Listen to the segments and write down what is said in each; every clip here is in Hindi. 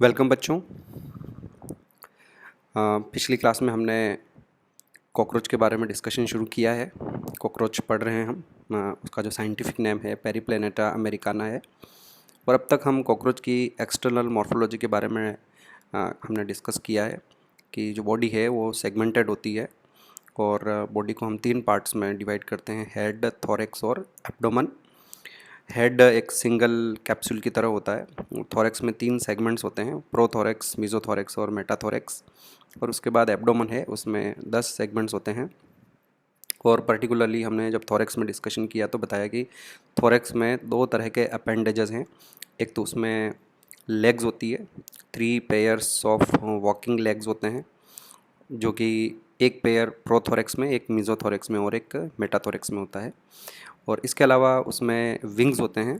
वेलकम बच्चों। पिछली क्लास में हमने कॉकरोच के बारे में डिस्कशन शुरू किया है। कॉकरोच पढ़ रहे हैं हम। उसका जो साइंटिफिक नेम है पेरिप्लेनेटा अमेरिकाना है। और अब तक हम कॉकरोच की एक्सटर्नल मॉर्फोलॉजी के बारे में हमने डिस्कस किया है कि जो बॉडी है वो सेगमेंटेड होती है और बॉडी को हम 3 पार्ट्स में डिवाइड करते हैं, हेड, थोरैक्स और एब्डोमेन। हेड एक सिंगल कैप्सूल की तरह होता है। थोरैक्स में 3 सेगमेंट्स होते हैं, प्रोथोरैक्स, मेसोथोरैक्स और मेटाथोरैक्स। और उसके बाद एब्डोमेन है, उसमें 10 सेगमेंट्स होते हैं। और पर्टिकुलरली हमने जब थोरैक्स में डिस्कशन किया तो बताया कि थोरैक्स में 2 तरह के अपेंडेजेस हैं। एक तो उसमें लेग्स होती है, 3 पेयर्स ऑफ वॉकिंग लेग्स होते हैं, जो कि एक पेयर प्रोथोरैक्स में, एक मेसोथोरैक्स में और एक मेटाथोरैक्स में होता है। और इसके अलावा उसमें विंग्स होते हैं,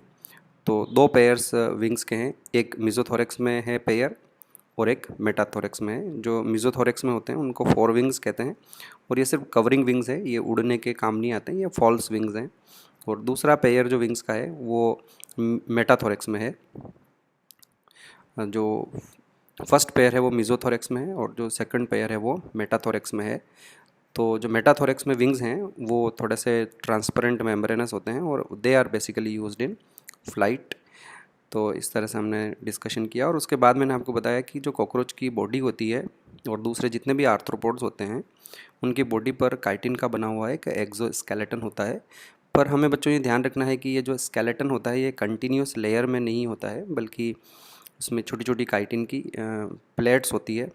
तो 2 पेयर्स विंग्स के हैं, एक मेसोथोरैक्स में है पेयर और एक मेटाथोरैक्स में है। जो मेसोथोरैक्स में होते हैं उनको 4 विंग्स कहते हैं और ये सिर्फ कवरिंग विंग्स है, ये उड़ने के काम नहीं आते हैं, ये फॉल्स विंग्स हैं। और दूसरा पेयर जो विंग्स का है वो मेटाथोरैक्स में है। जो फर्स्ट पेयर है वो मेसोथोरैक्स में है और जो सेकंड पेयर है वो मेटाथोरैक्स में है। तो जो मेटाथोरैक्स में विंग्स हैं वो थोड़े से ट्रांसपेरेंट मेम्ब्रेनस होते हैं और they are basically used in flight. तो इस तरह से हमने डिस्कशन किया और उसके बाद मैंने आपको बताया कि जो कॉकरोच की बॉडी होती है और दूसरे जितने भी आर्थ्रोपोड्स होते हैं उनकी बॉडी पर काइटिन का बना हुआ एक एक्सोस्केलेटन होता है। पर हमें बच्चों ये ध्यान रखना है कि ये जो स्केलेटन होता है ये कंटिन्यूस लेयर में नहीं होता है, बल्कि उसमें छोटी छोटी काइटिन की प्लेट्स होती है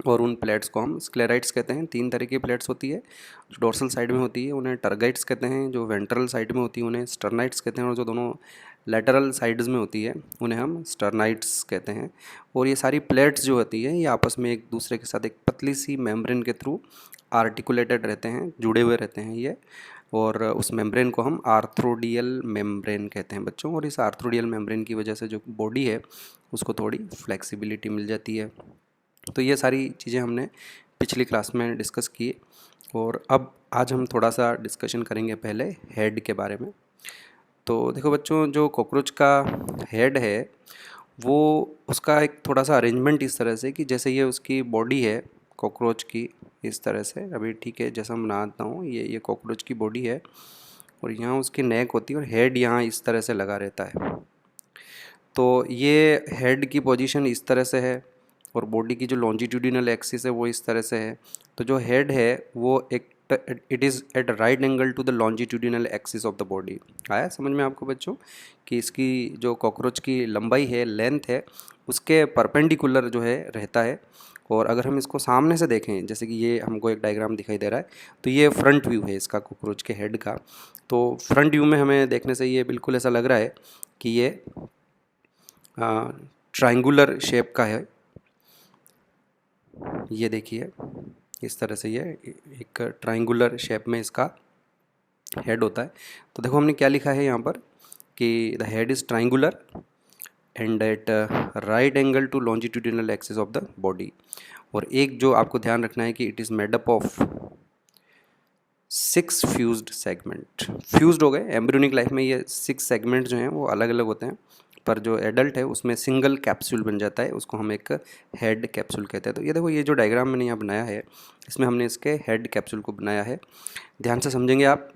और उन प्लेट्स को हम स्क्लेराइड्स कहते हैं। 3 तरह की प्लेट्स होती है, जो डोर्सल साइड में होती है उन्हें टर्गाइट्स कहते हैं, जो वेंट्रल साइड में होती है उन्हें स्टर्नाइट्स कहते हैं और जो दोनों लेटरल साइड्स में होती है उन्हें हम स्टर्नाइट्स कहते हैं। और ये सारी प्लेट्स जो होती है ये आपस में एक दूसरे के साथ एक पतली सी मेम्ब्रेन के थ्रू आर्टिकुलेटेड रहते हैं, जुड़े हुए रहते हैं ये। और उस मेम्ब्रेन को हम आर्थ्रोडियल मेम्ब्रेन कहते हैं बच्चों। और इस आर्थ्रोडियल मेम्ब्रेन की वजह से जो बॉडी है उसको थोड़ी फ्लेक्सिबिलिटी मिल जाती है। तो ये सारी चीज़ें हमने पिछली क्लास में डिस्कस की और अब आज हम थोड़ा सा डिस्कशन करेंगे पहले हेड के बारे में। तो देखो बच्चों, जो कॉकरोच का हेड है वो उसका एक थोड़ा सा अरेंजमेंट इस तरह से कि जैसे ये उसकी बॉडी है कॉकरोच की, इस तरह से अभी ठीक है जैसा मैं बनाता हूँ, ये कॉकरोच की बॉडी है और यहाँ उसकी नेक होती है और हेड यहाँ इस तरह से लगा रहता है। तो ये हेड की पोजीशन इस तरह से है और बॉडी की जो लॉन्जिट्यूडिनल एक्सिस है वो इस तरह से है। तो जो हेड है वो एक it is at right angle to the longitudinal axis of the body. आया समझ में आपको बच्चों कि इसकी जो कॉकरोच की लंबाई है, लेंथ है, उसके परपेंडिकुलर जो है रहता है। और अगर हम इसको सामने से देखें, जैसे कि ये हमको एक डायग्राम दिखाई दे रहा है, तो ये फ्रंट व्यू है इसका कॉकरोच के हेड का। तो फ्रंट व्यू में हमें देखने से ये बिल्कुल ऐसा लग रहा है कि ये ट्रायंगुलर शेप का है। ये देखिए इस तरह से ये एक ट्रायंगुलर शेप में इसका हेड होता है। तो देखो हमने क्या लिखा है यहाँ पर कि the head is triangular and at right angle to longitudinal axis of the body. और एक जो आपको ध्यान रखना है कि it is made up of 6 fused segment. Fused हो गए, एम्ब्रियोनिक लाइफ में ये 6 सेगमेंट जो हैं वो अलग अलग होते हैं, पर जो एडल्ट है उसमें सिंगल कैप्सूल बन जाता है, उसको हम एक हेड कैप्सूल कहते हैं। तो ये देखो, ये जो डायग्राम मैंने यहाँ बनाया है इसमें हमने इसके हेड कैप्सूल को बनाया है। ध्यान से समझेंगे आप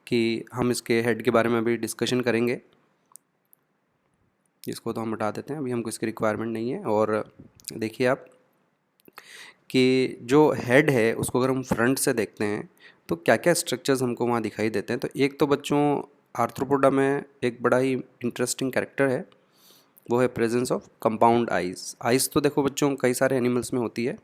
कि हम इसके हेड के बारे में अभी डिस्कशन करेंगे। इसको तो हम हटा देते हैं, अभी हमको इसकी रिक्वायरमेंट नहीं है। और देखिए आप कि जो हेड है उसको अगर हम फ्रंट से देखते हैं तो क्या क्या स्ट्रक्चर्स हमको वहाँ दिखाई देते हैं। तो एक तो बच्चों आर्थ्रोपोडा में एक बड़ा ही इंटरेस्टिंग कैरेक्टर है, वो है presence of compound eyes. Eyes तो देखो बच्चों कई सारे एनिमल्स में होती है,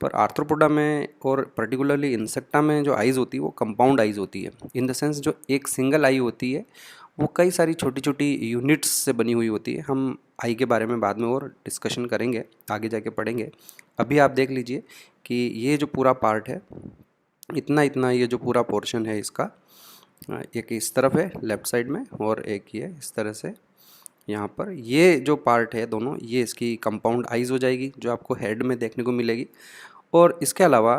पर आर्थ्रोपोडा में और पर्टिकुलरली इंसेक्टा में जो आइज़ होती है वो कंपाउंड आइज़ होती है। इन द सेंस जो एक सिंगल आई होती है वो कई सारी छोटी छोटी यूनिट्स से बनी हुई होती है। हम आई के बारे में बाद में और डिस्कशन करेंगे, आगे जाके पढ़ेंगे। अभी आप देख लीजिए कि ये जो पूरा पार्ट है, इतना इतना ये जो पूरा पोर्शन है इसका, एक इस तरफ है लेफ़्ट साइड में और एक ये इस तरह से यहाँ पर, ये जो पार्ट है दोनों, ये इसकी कंपाउंड आइज़ हो जाएगी जो आपको हेड में देखने को मिलेगी। और इसके अलावा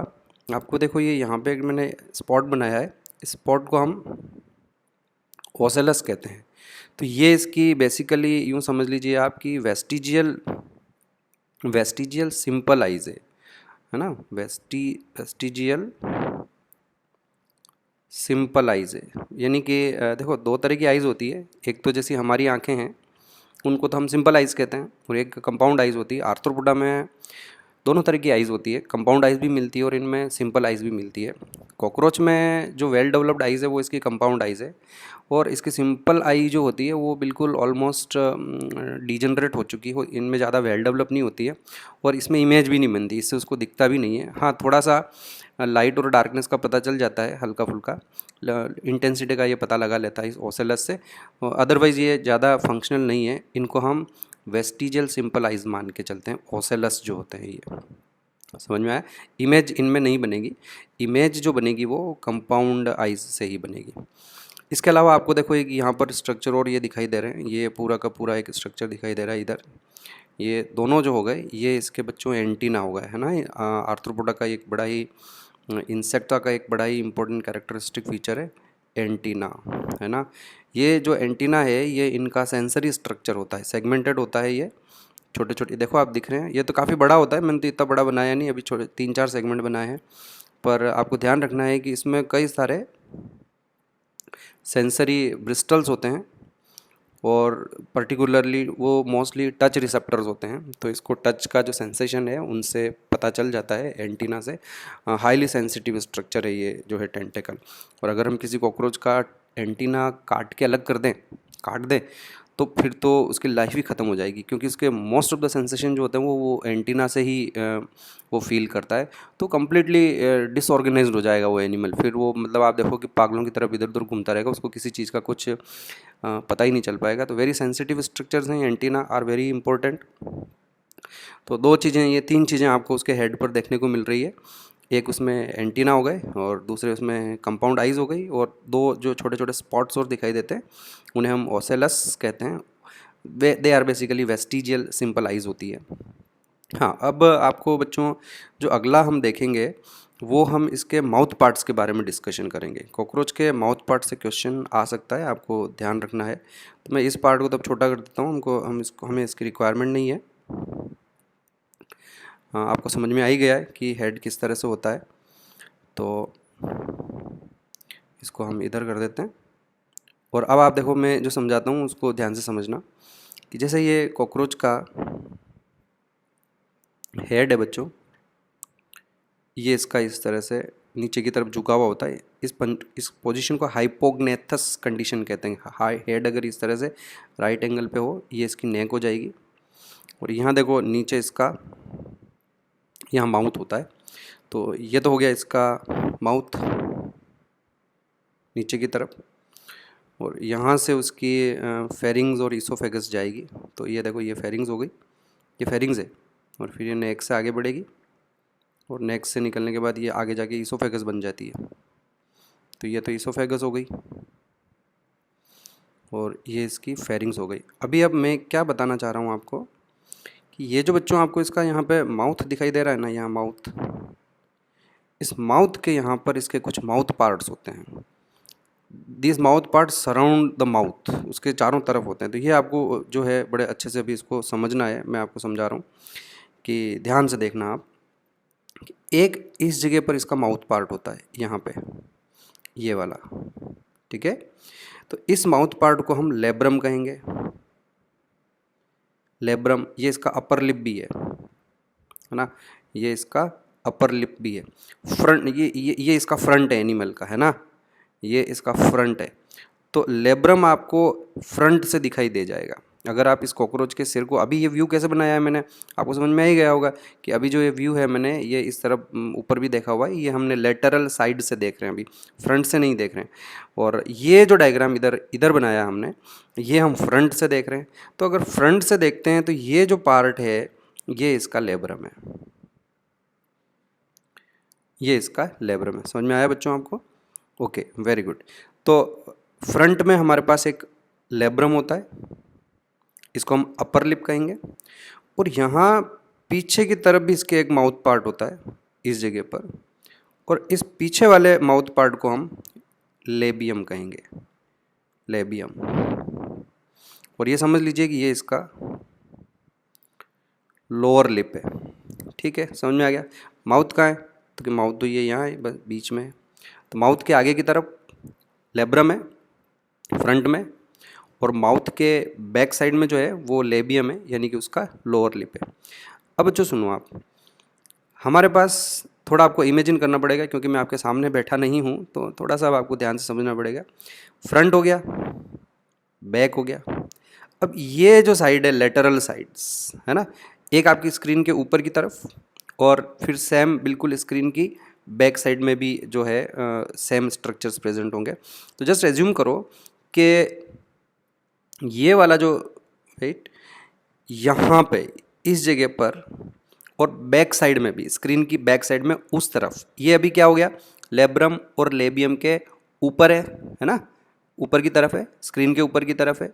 आपको देखो ये यहाँ पे मैंने स्पॉट बनाया है, इस स्पॉट को हम ओसेलस कहते हैं। तो ये इसकी बेसिकली यूँ समझ लीजिए आपकी वेस्टिजियल सिंपल आइज़ है ना, वेस्टिजियल सिंपल आइज़ है। यानी कि देखो दो तरह की आइज़ होती है, एक तो जैसी हमारी आंखें हैं उनको तो हम सिंपल आइज़ कहते हैं, और एक कंपाउंड आइज़ होती है। आर्थ्रोपोडा में दोनों तरह की आइज़ होती है, कंपाउंड आइज़ भी मिलती है और इनमें सिंपल आइज़ भी मिलती है। कॉकरोच में जो वेल डेवलप्ड आइज़ है वो इसकी कंपाउंड आइज़ है, और इसकी सिंपल आई जो होती है वो बिल्कुल ऑलमोस्ट डिजनरेट हो चुकी हो, इनमें ज़्यादा वेल डेवलप नहीं होती है और इसमें इमेज भी नहीं बनती, इससे उसको दिखता भी नहीं है। हाँ, थोड़ा सा लाइट और डार्कनेस का पता चल जाता है, हल्का फुल्का इंटेंसिटी का ये पता लगा लेता है इस ओसेलस से, अदरवाइज़ ये ज़्यादा फंक्शनल नहीं है। इनको हम वेस्टिजियल सिंपल आइज़ मान के चलते हैं, ओसेलस जो होते हैं ये। समझ में आया? इमेज इनमें नहीं बनेगी, इमेज जो बनेगी वो कंपाउंड आइज़ से ही बनेगी। इसके अलावा आपको देखो एक यहाँ पर स्ट्रक्चर और ये दिखाई दे रहे हैं, ये पूरा का पूरा एक स्ट्रक्चर दिखाई दे रहा है इधर। ये दोनों जो हो गए ये इसके बच्चों एंटीना हो गए, है ना। आर्थ्रोपोडा का एक बड़ा ही इंसेक्टा का एक बड़ा ही इंपॉर्टेंट कैरेक्टरिस्टिक फीचर है एंटीना, है ना। ये जो एंटीना है ये इनका सेंसरी स्ट्रक्चर होता है, सेगमेंटेड होता है। ये छोटे छोटे देखो आप दिख रहे हैं, ये तो काफ़ी बड़ा होता है, मैंने तो इतना बड़ा बनाया नहीं, अभी छोटे 3-4 सेगमेंट बनाए हैं। पर आपको ध्यान रखना है कि इसमें कई सारे सेंसरी ब्रिस्टल्स होते हैं और पर्टिकुलरली वो मोस्टली टच रिसेप्टर्स होते हैं, तो इसको टच का जो सेंसेशन है उनसे पता चल जाता है एंटीना से। हाईली सेंसिटिव स्ट्रक्चर है ये जो है टेंटेकल, और अगर हम किसी कॉकरोच का एंटीना काट के अलग कर दें, काट दें, तो फिर तो उसकी लाइफ ही ख़त्म हो जाएगी, क्योंकि उसके मोस्ट ऑफ द सेंसेशन जो होते हैं वो एंटीना से ही वो फील करता है। तो कम्प्लीटली डिसऑर्गेनाइज्ड हो जाएगा वो एनिमल, फिर वो मतलब आप देखो कि पागलों की तरफ इधर उधर घूमता रहेगा, उसको किसी चीज़ का कुछ पता ही नहीं चल पाएगा। तो वेरी सेंसिटिव स्ट्रक्चर्स हैं, एंटीना आर वेरी इंपॉर्टेंट। तो दो चीज़ें, ये 3 चीज़ें आपको उसके हेड पर देखने को मिल रही है, एक उसमें एंटीना हो गए और दूसरे उसमें कंपाउंड आइज़ हो गई, और दो जो छोटे छोटे स्पॉट्स और दिखाई देते हैं उन्हें हम ओसेलस कहते हैं। They are basically vestigial simple eyes होती है। हाँ, अब आपको बच्चों जो अगला हम देखेंगे वो हम इसके माउथ पार्ट्स के बारे में डिस्कशन करेंगे। कॉकरोच के माउथ पार्ट से क्वेश्चन आ सकता है, आपको ध्यान रखना है। तो मैं इस पार्ट को तब छोटा कर देता हूँ, हमें इसकी रिक्वायरमेंट नहीं है। हाँ, आपको समझ में आ ही गया है कि हेड किस तरह से होता है, तो इसको हम इधर कर देते हैं। और अब आप देखो मैं जो समझाता हूँ उसको ध्यान से समझना, कि जैसे ये कॉकरोच का हेड है बच्चों, ये इसका इस तरह से नीचे की तरफ झुका हुआ होता है। इस पोजीशन को हाइपोग्नेथस कंडीशन कहते हैं। हाई हेड अगर इस तरह से राइट एंगल पे हो, ये इसकी नेक हो जाएगी, और यहाँ देखो नीचे इसका यहाँ माउथ होता है। तो ये तो हो गया इसका माउथ नीचे की तरफ, और यहाँ से उसकी फेरिंग्स और इसोफेगस जाएगी। तो ये देखो ये फेरिंग्स हो गई, ये फेरिंग्स है, और फिर ये नेक से आगे बढ़ेगी, और नेक से निकलने के बाद ये आगे जाके इसोफेगस बन जाती है। तो ये तो इसोफेगस हो गई, और ये इसकी फेरिंग्स हो गई। अब मैं क्या बताना चाह रहा हूँ आपको, कि ये जो बच्चों आपको इसका यहाँ पे माउथ दिखाई दे रहा है ना, यहाँ माउथ, इस माउथ के यहाँ पर इसके कुछ माउथ पार्ट्स होते हैं। This mouth part surround the mouth, उसके चारों तरफ होते हैं। तो ये आपको जो है बड़े अच्छे से अभी इसको समझना है, मैं आपको समझा रहा हूँ कि ध्यान से देखना आप। एक इस जगह पर इसका माउथ पार्ट होता है, यहाँ पे ये वाला, ठीक है। तो इस माउथ पार्ट को हम लेब्रम कहेंगे। लेब्रम, ये इसका अपर लिप भी है ना, ये इसका अपर लिप भी है। फ्रंट, ये इसका फ्रंट है एनिमल का, है ना, ये इसका फ्रंट है। तो लेब्रम आपको फ्रंट से दिखाई दे जाएगा। अगर आप इस कॉकरोच के सिर को, अभी ये व्यू कैसे बनाया है मैंने, आपको समझ में आ ही गया होगा कि अभी जो ये व्यू है मैंने ये इस तरफ ऊपर भी देखा हुआ है, ये हमने लेटरल साइड से देख रहे हैं, अभी फ्रंट से नहीं देख रहे हैं। और ये जो डायग्राम इधर बनाया हमने, ये हम फ्रंट से देख रहे हैं। तो अगर फ्रंट से देखते हैं तो ये जो पार्ट है ये इसका लेब्रम है, ये इसका लेब्रम है। समझ में आया बच्चों आपको? Okay, very good. तो फ्रंट में हमारे पास एक लेब्रम होता है, इसको हम अपर लिप कहेंगे, और यहाँ पीछे की तरफ भी इसके एक माउथ पार्ट होता है इस जगह पर, और इस पीछे वाले माउथ पार्ट को हम लेबियम कहेंगे, लेबियम। और ये समझ लीजिए कि ये इसका लोअर लिप है। ठीक है, समझ में आ गया। माउथ कहाँ है, तो कि माउथ तो ये यहाँ है, बस बीच में है। तो माउथ के आगे की तरफ लेब्रम है फ्रंट में, और माउथ के बैक साइड में जो है वो लेबियम है, यानी कि उसका लोअर लिप है। अब बच्चों सुनो, आप हमारे पास थोड़ा आपको इमेजिन करना पड़ेगा, क्योंकि मैं आपके सामने बैठा नहीं हूँ, तो थोड़ा सा अब आपको ध्यान से समझना पड़ेगा। फ्रंट हो गया, बैक हो गया। अब ये जो साइड है, लेटरल साइड्स है ना, एक आपकी स्क्रीन के ऊपर की तरफ, और फिर सेम बिल्कुल स्क्रीन की बैक साइड में भी जो है सेम स्ट्रक्चर्स प्रेजेंट होंगे। तो जस्ट एज्यूम करो कि ये वाला जो राइट यहाँ पे इस जगह पर, और बैक साइड में भी, स्क्रीन की बैक साइड में उस तरफ, ये अभी क्या हो गया, लेब्रम और लेबियम के ऊपर है ना, ऊपर की तरफ है, स्क्रीन के ऊपर की तरफ है।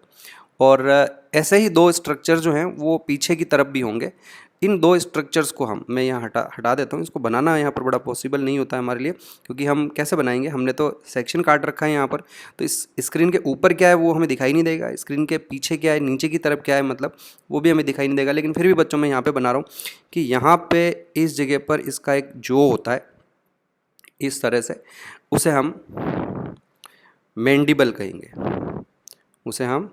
और ऐसे ही दो स्ट्रक्चर जो हैं वो पीछे की तरफ भी होंगे। इन दो स्ट्रक्चर्स को मैं यहाँ हटा देता हूँ। इसको बनाना यहाँ पर बड़ा पॉसिबल नहीं होता है हमारे लिए, क्योंकि हम कैसे बनाएंगे, हमने तो सेक्शन काट रखा है यहाँ पर। तो इस स्क्रीन के ऊपर क्या है वो हमें दिखाई नहीं देगा, स्क्रीन के पीछे क्या है, नीचे की तरफ क्या है, मतलब वो भी हमें दिखाई नहीं देगा। लेकिन फिर भी बच्चों मैं यहाँ पर बना रहा हूँ कि यहाँ पर इस जगह पर इसका एक जो होता है इस तरह से, उसे हम मैंडिबल कहेंगे, उसे हम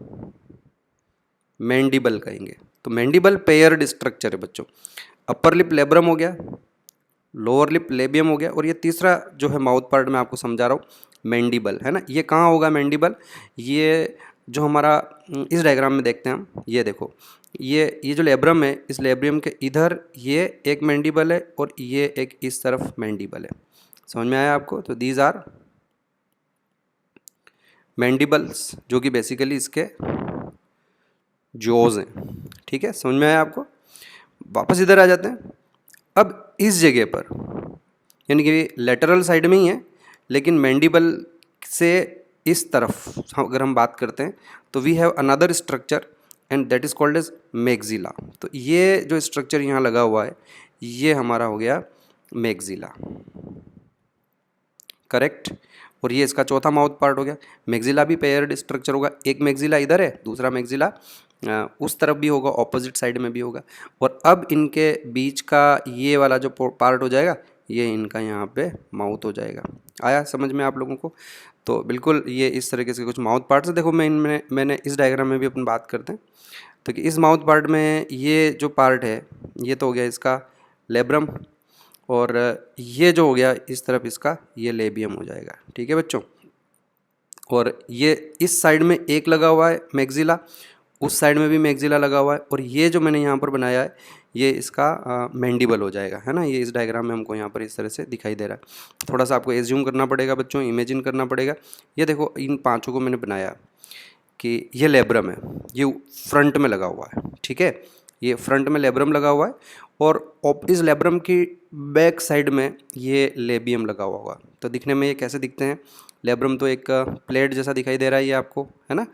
मैंडिबल कहेंगे। तो मैंडिबल पेयर्ड स्ट्रक्चर है बच्चों। अपर लिप लेब्रम हो गया, लोअर लिप लेबियम हो गया, और ये तीसरा जो है माउथ पार्ट में आपको समझा रहा हूँ, मैंडिबल है ना। ये कहाँ होगा मैंडिबल, ये जो हमारा इस डायग्राम में देखते हैं हम, ये देखो, ये जो लेब्रम है, इस लेब्रियम के इधर ये एक मैंडिबल है, और ये एक इस तरफ मैंडिबल है। समझ में आया आपको। तो दीज आर मैंडिबल्स, जो कि बेसिकली इसके जॉज हैं। ठीक है, समझ में आया आपको। वापस इधर आ जाते हैं। अब इस जगह पर, यानी कि लेटरल साइड में ही है, लेकिन मैंडिबल से इस तरफ अगर हम बात करते हैं, तो we have another structure and that is called as maxilla. तो ये जो स्ट्रक्चर यहाँ लगा हुआ है, ये हमारा हो गया मैक्सिला, करेक्ट। और ये इसका चौथा माउथ पार्ट हो गया। मैक्सिला भी पेयर्ड स्ट्रक्चर होगा, एक मैक्सिला इधर है, दूसरा मैक्सिला उस तरफ भी होगा, ऑपोजिट साइड में भी होगा। और अब इनके बीच का ये वाला जो पार्ट हो जाएगा, ये इनका यहाँ पे माउथ हो जाएगा। आया समझ में आप लोगों को। तो बिल्कुल ये इस तरीके से कुछ माउथ पार्ट्स है। देखो मैंने इस डायग्राम में भी अपन बात करते हैं, तो कि इस माउथ पार्ट में ये जो पार्ट है, ये तो हो गया इसका लेब्रम, और ये जो हो गया इस तरफ इसका, ये लेबियम हो जाएगा। ठीक है बच्चों। और ये इस साइड में एक लगा हुआ है मैक्सिला, उस साइड में भी मैक्सिला लगा हुआ है, और ये जो मैंने यहाँ पर बनाया है, ये इसका मैंडिबल हो जाएगा, है ना। ये इस डायग्राम में हमको यहाँ पर इस तरह से दिखाई दे रहा है। थोड़ा सा आपको एज्यूम करना पड़ेगा बच्चों, इमेजिन करना पड़ेगा। ये देखो, इन पांचों को मैंने बनाया कि ये लेब्रम है, ये फ्रंट में लगा हुआ है। ठीक है, ये फ्रंट में लेब्रम लगा हुआ है, और इस लेब्रम की बैक साइड में ये लेबियम लगा हुआ होगा। तो दिखने में ये कैसे दिखते हैं, लेब्रम तो एक प्लेट जैसा दिखाई दे रहा है ये आपको, है ना।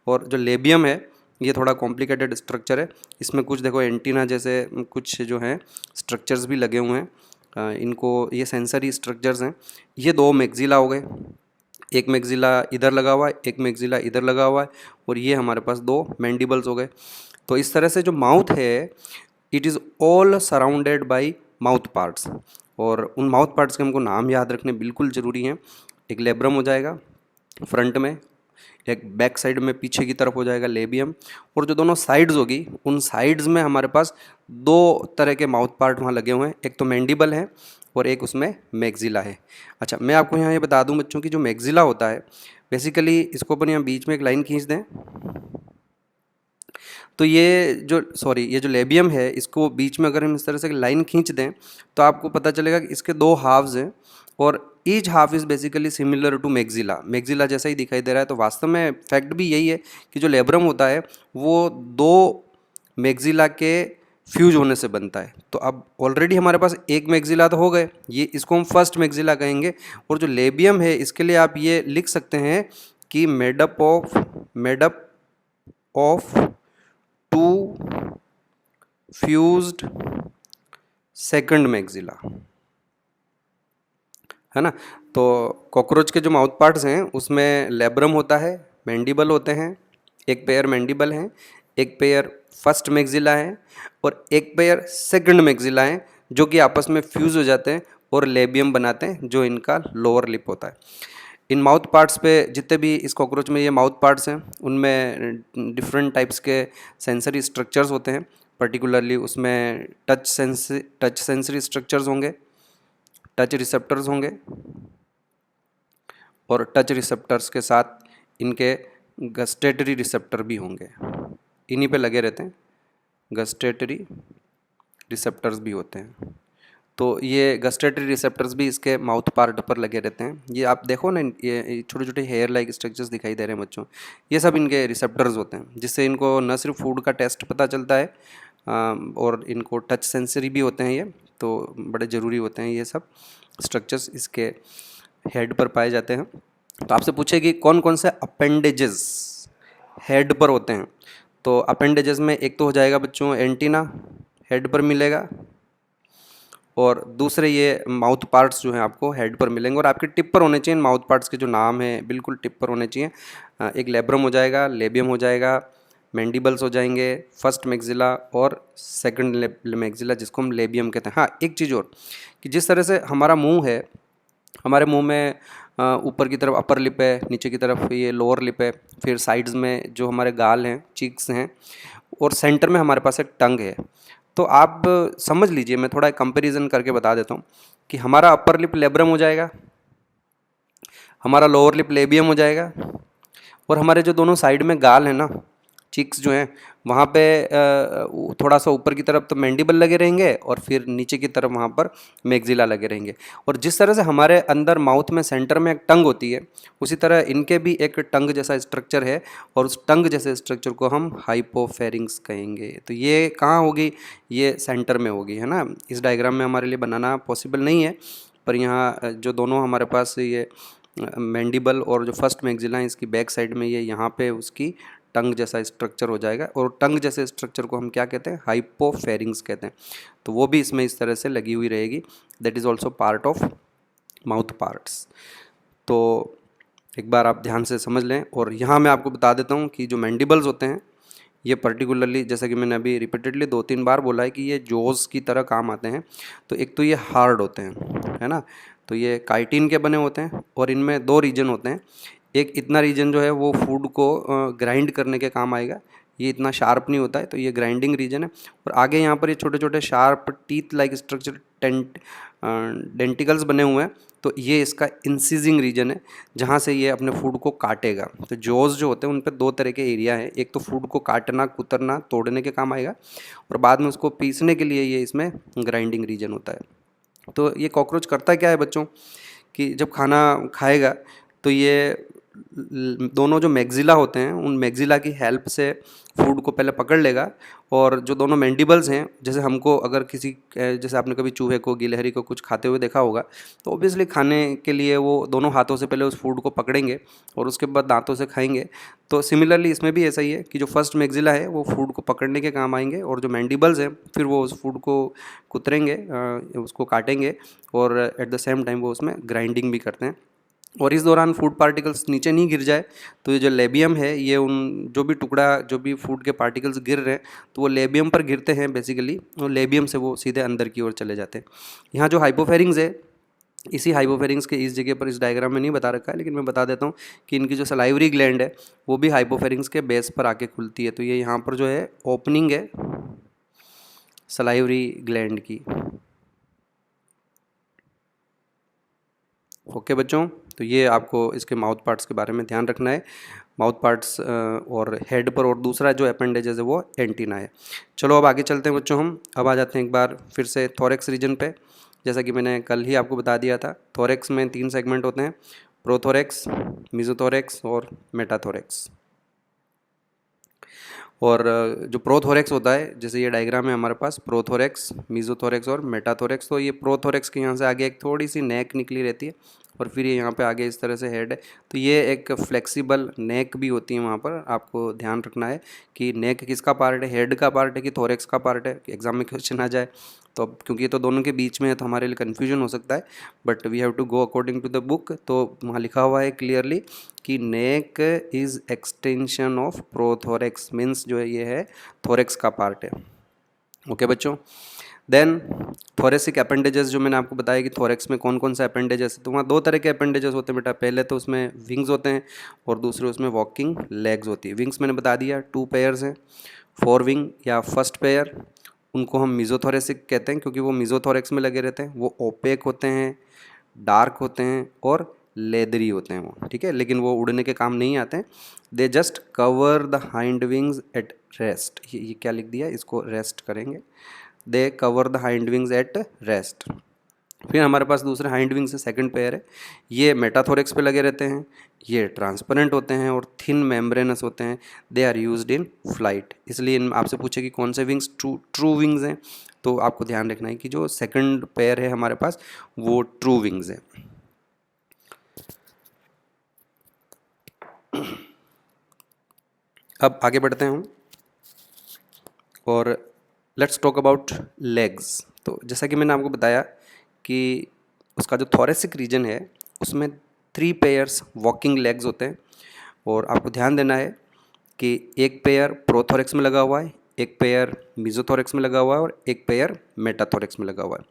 और जो लेबियम है, ये थोड़ा कॉम्प्लिकेटेड स्ट्रक्चर है। इसमें कुछ देखो एंटीना जैसे कुछ जो हैं स्ट्रक्चर्स भी लगे हुए हैं, इनको ये सेंसरी स्ट्रक्चर्स हैं। ये दो मैक्सिला हो गए, एक मैक्सिला इधर लगा हुआ है, एक मैक्सिला इधर लगा हुआ है, और ये हमारे पास दो मैंडिबल्स हो गए। तो इस तरह से जो माउथ है, it is all surrounded by mouth parts, और उन माउथ पार्ट्स के हमको नाम याद रखने बिल्कुल ज़रूरी हैं। एक लेब्रम हो जाएगा फ्रंट में, एक बैक साइड में पीछे की तरफ हो जाएगा लेबियम, और जो दोनों साइड्स होगी, उन साइड्स में हमारे पास दो तरह के माउथ पार्ट वहाँ लगे हुए हैं। एक तो मैंडिबल है और एक उसमें मैक्सिला है। अच्छा, मैं आपको यहाँ ये बता दूँ बच्चों की जो मैक्सिला होता है, बेसिकली इसको अपन यहाँ बीच में एक लाइन खींच दें, तो ये जो लेबियम है, इसको बीच में अगर हम इस तरह से लाइन खींच दें, तो आपको पता चलेगा कि इसके दो हाफ्स हैं, और each half is basically similar to maxilla, maxilla जैसा ही दिखाई दे रहा है। तो वास्तव में फैक्ट भी यही है कि जो लेब्रम होता है वो दो मैक्सिला के फ्यूज होने से बनता है। तो अब ऑलरेडी हमारे पास एक मैक्सिला तो हो गए, ये इसको हम फर्स्ट मैक्सिला कहेंगे। और जो लेबियम है, इसके लिए आप ये लिख सकते हैं कि made up of two fused second maxilla, है ना। तो कॉकरोच के जो माउथ पार्ट्स हैं, उसमें लेब्रम होता है, मैंडिबल होते हैं, एक पेयर मैंडिबल हैं, एक पेयर फर्स्ट मैक्सिला है और एक पेयर सेकंड मैक्सिला है, जो कि आपस में फ्यूज़ हो जाते हैं और लेबियम बनाते हैं, जो इनका लोअर लिप होता है। इन माउथ पार्ट्स पे जितने भी इस कॉकरोच में ये माउथ पार्ट्स हैं, उनमें डिफरेंट टाइप्स के सेंसरी स्ट्रक्चर्स होते हैं। पर्टिकुलरली उसमें टच सेंसरी स्ट्रक्चर्स होंगे, टच रिसेप्टर्स होंगे और टच रिसेप्टर्स के साथ इनके गस्टेटरी रिसेप्टर भी होंगे, इन्हीं पे लगे रहते हैं। गस्टेटरी रिसेप्टर्स भी होते हैं। तो ये गस्टेटरी रिसेप्टर्स भी इसके माउथ पार्ट पर लगे रहते हैं। ये आप देखो ना, ये छोटे छोटे हेयर लाइक स्ट्रक्चर्स दिखाई दे रहे हैं बच्चों, ये सब इनके रिसेप्टर्स होते हैं, जिससे इनको न सिर्फ फूड का टेस्ट पता चलता है और इनको टच सेंसरी भी होते हैं। ये तो बड़े ज़रूरी होते हैं, ये सब स्ट्रक्चर्स इसके हेड पर पाए जाते हैं। तो आपसे पूछे कि कौन कौन से अपेंडेजेस हेड पर होते हैं, तो अपेंडेजेस में एक तो हो जाएगा बच्चों एंटीना, हेड पर मिलेगा, और दूसरे ये माउथ पार्ट्स जो हैं आपको हेड पर मिलेंगे और आपके टिप पर होने चाहिए। माउथ पार्ट्स के जो नाम है बिल्कुल टिप पर होने चाहिए। एक लेब्रम हो जाएगा, लेबियम हो जाएगा, मैंडिबल्स हो जाएंगे, फर्स्ट मैक्सिला और सेकंड मैक्सिला, जिसको हम लेबियम कहते हैं। हाँ, एक चीज़ और कि जिस तरह से हमारा मुंह है, हमारे मुंह में ऊपर की तरफ अपर लिप है, नीचे की तरफ ये लोअर लिप है, फिर साइड्स में जो हमारे गाल हैं, चीक्स हैं, और सेंटर में हमारे पास एक टंग है। तो आप समझ लीजिए, मैं थोड़ा कंपैरिजन करके बता देता हूँ कि हमारा अपर लिप लेब्रम हो जाएगा, हमारा लोअर लिप लेबियम हो जाएगा, और हमारे जो दोनों साइड में गाल हैं ना, चीक्स जो हैं, वहाँ पे थोड़ा सा ऊपर की तरफ तो मैंडिबल लगे रहेंगे और फिर नीचे की तरफ वहाँ पर मैक्सिला लगे रहेंगे। और जिस तरह से हमारे अंदर माउथ में सेंटर में एक टंग होती है, उसी तरह इनके भी एक टंग जैसा स्ट्रक्चर है, और उस टंग जैसे स्ट्रक्चर को हम हाइपोफेरिंग्स कहेंगे। तो ये कहाँ होगी? ये सेंटर में होगी, है ना। इस डायग्राम में हमारे लिए बनाना पॉसिबल नहीं है, पर यहाँ जो दोनों हमारे पास ये मैंडिबल और जो फर्स्ट मैक्सिला है, इसकी बैक साइड में ये यहाँ पे उसकी टंग जैसा स्ट्रक्चर हो जाएगा, और टंग जैसे स्ट्रक्चर को हम क्या कहते हैं? हाइपोफेरिंग्स कहते हैं। तो वो भी इसमें इस तरह से लगी हुई रहेगी। That is also part of mouth parts. तो एक बार आप ध्यान से समझ लें। और यहाँ मैं आपको बता देता हूँ कि जो मैंडिबल्स होते हैं, ये पर्टिकुलरली, जैसा कि मैंने अभी रिपीटेडली 2-3 बार बोला है कि ये जॉज की तरह काम आते हैं। तो एक तो ये हार्ड होते हैं, है ना, तो ये काइटिन के बने होते हैं, और इनमें 2 रीजन होते हैं। एक इतना रीजन जो है वो फूड को ग्राइंड करने के काम आएगा, ये इतना शार्प नहीं होता है, तो ये ग्राइंडिंग रीजन है। और आगे यहाँ पर ये छोटे छोटे sharp teeth like structure denticles बने हुए हैं, तो ये इसका इंसिजिंग रीजन है, जहाँ से ये अपने फूड को काटेगा। तो जॉज जो होते हैं उन पर 2 तरह के एरिया हैं, एक तो फूड को काटना, कुतरना, तोड़ने के काम आएगा, और बाद में उसको पीसने के लिए ये इसमें ग्राइंडिंग रीजन होता है। तो ये कॉकरोच करता क्या है बच्चों, कि जब खाना खाएगा तो ये दोनों जो मैक्सिला होते हैं, उन मैक्सिला की हेल्प से फूड को पहले पकड़ लेगा, और जो दोनों मैंडिबल्स हैं, जैसे हमको अगर किसी, जैसे आपने कभी चूहे को, गिलहरी को कुछ खाते हुए देखा होगा, तो ऑब्वियसली खाने के लिए वो दोनों हाथों से पहले उस फूड को पकड़ेंगे और उसके बाद दांतों से खाएंगे। तो सिमिलरली इसमें भी ऐसा ही है कि जो फर्स्ट मैक्सिला है वो फूड को पकड़ने के काम आएंगे, और जो मैंडिबल्स हैं फिर वो उस फूड को कुतरेंगे, उसको काटेंगे, और एट द सेम टाइम वो उसमें ग्राइंडिंग भी करते हैं। और इस दौरान फूड पार्टिकल्स नीचे नहीं गिर जाए, तो ये जो लेबियम है, ये उन जो भी टुकड़ा, जो भी फूड के पार्टिकल्स गिर रहे हैं, तो वो लेबियम पर गिरते हैं बेसिकली, और लेबियम से वो सीधे अंदर की ओर चले जाते हैं। यहाँ जो हाइपोफेरिंग्स है, इसी हाइपोफेरिंग्स के इस जगह पर इस डायग्राम में नहीं बता रखा है, लेकिन मैं बता देता हूँ कि इनकी जो सलाइवरी ग्लैंड है वो भी हाइपोफेरिंग्स के बेस पर आके खुलती है। तो ये यहाँ पर जो है ओपनिंग है सलाइवरी ग्लैंड की। ओके बच्चों, तो ये आपको इसके माउथ पार्ट्स के बारे में ध्यान रखना है। माउथ पार्ट्स और हेड पर, और दूसरा जो अपेंडेजेस है वो एंटीना है। चलो अब आगे चलते हैं बच्चों, हम अब आ जाते हैं एक बार फिर से थोरेक्स रीजन पे। जैसा कि मैंने कल ही आपको बता दिया था, थोरेक्स में 3 सेगमेंट होते हैं, प्रोथोरेक्स, मेसोथोरेक्स और मेटाथोरेक्स। और जो प्रोथोरेक्स होता है, जैसे ये डायग्राम है हमारे पास, प्रोथोरेक्स, मेसोथोरेक्स और मेटाथोरेक्स। तो ये प्रोथोरेक्स के यहाँ से आगे एक थोड़ी सी नेक निकली रहती है, और फिर ये यहाँ पे आगे इस तरह से हेड है। तो ये एक फ्लेक्सिबल नेक भी होती है, वहाँ पर आपको ध्यान रखना है कि नेक किसका पार्ट है, हेड का पार्ट है कि थोरेक्स का पार्ट है, एग्जाम में क्वेश्चन आ जाए तो। क्योंकि ये तो दोनों के बीच में है तो हमारे लिए कन्फ्यूजन हो सकता है, but we have to go according to the book. तो वहाँ लिखा हुआ है क्लियरली कि neck is extension of prothorax, means जो है ये है थोरेक्स का पार्ट है। ओके बच्चों, देन थोरेसिक अपेंडेजेस, जो मैंने आपको बताया कि थोरेक्स में कौन कौन सा अपेंडेजेस है, तो वहाँ दो तरह के अपेंडेजेस होते हैं बेटा। पहले तो उसमें विंग्स होते हैं और दूसरे उसमें वॉकिंग लेग्स होती है। विंग्स मैंने बता दिया 2 पेयर्स हैं, 4 विंग या फर्स्ट पेयर, उनको हम मीजोथोरेसिक कहते हैं क्योंकि वो मीजोथोरेक्स में लगे रहते हैं। वो ओपेक होते हैं, डार्क होते हैं और लेदरी होते हैं वो, ठीक है, लेकिन वो उड़ने के काम नहीं आते हैं। They just cover the hind wings at rest, ये क्या लिख दिया, इसको रेस्ट करेंगे। They cover the hind wings at rest. फिर हमारे पास दूसरे हाइंड विंग से सेकंड पेयर है, ये मेटाथोरेक्स पे लगे रहते हैं, ये ट्रांसपेरेंट होते हैं और थिन मेम्ब्रेनस होते हैं। They are used in flight, इसलिए इन आपसे पूछे कि कौन से विंग्स ट्रू विंग्स हैं, तो आपको ध्यान रखना है कि जो सेकंड पेयर है हमारे पास वो ट्रू विंग्स है। अब आगे बढ़ते हैं हम और लेट्स टॉक अबाउट लेग्स। तो जैसा कि मैंने आपको बताया कि उसका जो थोरेसिक रीजन है उसमें 3 पेयर्स वॉकिंग लेग्स होते हैं, और आपको ध्यान देना है कि एक पेयर प्रोथोरेक्स में लगा हुआ है, एक पेयर मीजोथोरेक्स में लगा हुआ है और एक पेयर मेटाथोरेक्स में लगा हुआ है।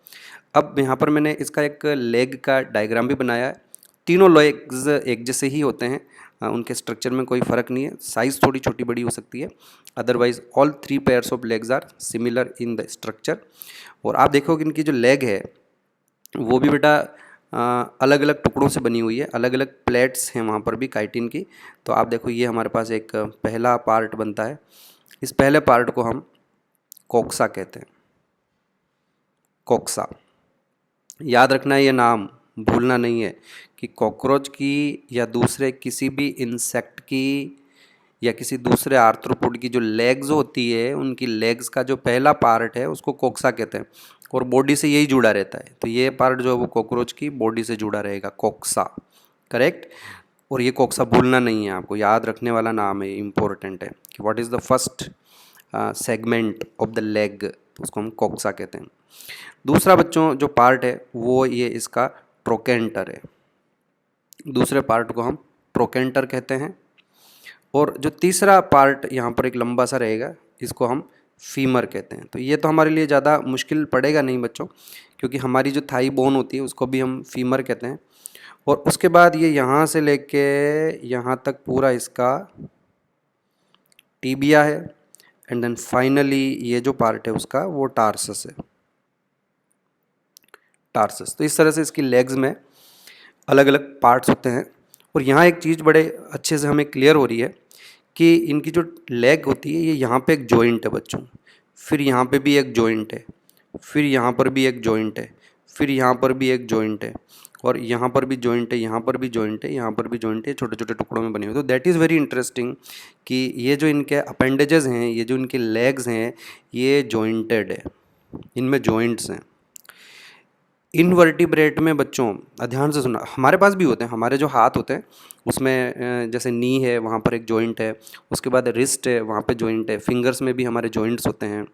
अब यहाँ पर मैंने इसका एक लेग का डायग्राम भी बनाया है। तीनों लेग्स एक जैसे ही होते हैं, उनके स्ट्रक्चर में कोई फ़र्क नहीं है, साइज़ थोड़ी छोटी बड़ी हो सकती है, otherwise all 3 pairs of legs are similar in the structure. और आप देखोगे इनकी जो लेग है वो भी बेटा अलग अलग टुकड़ों से बनी हुई है, अलग अलग प्लेट्स हैं वहाँ पर भी काइटिन की। तो आप देखो ये हमारे पास एक पहला पार्ट बनता है, इस पहले पार्ट को हम कोक्सा कहते हैं, कोक्सा। याद रखना है, ये नाम भूलना नहीं है कि कॉकरोच की या दूसरे किसी भी इंसेक्ट की या किसी दूसरे आर्थ्रोपोड की जो लेग्स होती है, उनकी लेग्स का जो पहला पार्ट है उसको कोक्सा कहते हैं और बॉडी से यही जुड़ा रहता है। तो ये पार्ट जो है वो कॉकरोच की बॉडी से जुड़ा रहेगा, कोक्सा, करेक्ट। और ये कोक्सा भूलना नहीं है, आपको याद रखने वाला नाम है, इम्पोर्टेंट है कि what is the first segment of the leg, तो उसको हम कोक्सा कहते हैं। दूसरा बच्चों जो पार्ट है वो ये इसका ट्रोकेंटर है, दूसरे पार्ट को हम ट्रोकेंटर कहते हैं। और जो तीसरा पार्ट यहाँ पर एक लंबा सा रहेगा इसको हम फीमर कहते हैं। तो ये तो हमारे लिए ज़्यादा मुश्किल पड़ेगा नहीं बच्चों, क्योंकि हमारी जो थाई बोन होती है उसको भी हम फीमर कहते हैं। और उसके बाद ये यहाँ से लेके यहाँ तक पूरा इसका टीबिया है, एंड देन फाइनली ये जो पार्ट है उसका वो टार्सस है, टार्सस। तो इस तरह से इसकी लेग्स में अलग अलग पार्ट्स होते हैं। और यहाँ एक चीज़ बड़े अच्छे से हमें क्लियर हो रही है कि इनकी जो लेग होती है ये यहाँ पे एक जॉइंट है बच्चों, फिर यहाँ पे भी एक जॉइंट है, फिर यहाँ पर भी एक जॉइंट है, फिर यहाँ पर भी एक जॉइंट है, और यहाँ पर भी जॉइंट है, यहाँ पर भी जॉइंट है, यहाँ पर भी जॉइंट है, छोटे छोटे टुकड़ों में बने हुए। तो दैट इज़ वेरी इंटरेस्टिंग कि ये जो इनके अपेंडेजेस हैं, ये जो इनके लेग्स हैं, ये जॉइंटेड है, इनमें जॉइंट्स हैं। इनवर्टिब्रेट में बच्चों ध्यान से सुना, हमारे पास भी होते हैं, हमारे जो हाथ होते हैं उसमें जैसे नी है वहाँ पर एक जॉइंट है, उसके बाद रिस्ट है वहाँ पे जॉइंट है, फिंगर्स में भी हमारे जॉइंट्स होते हैं।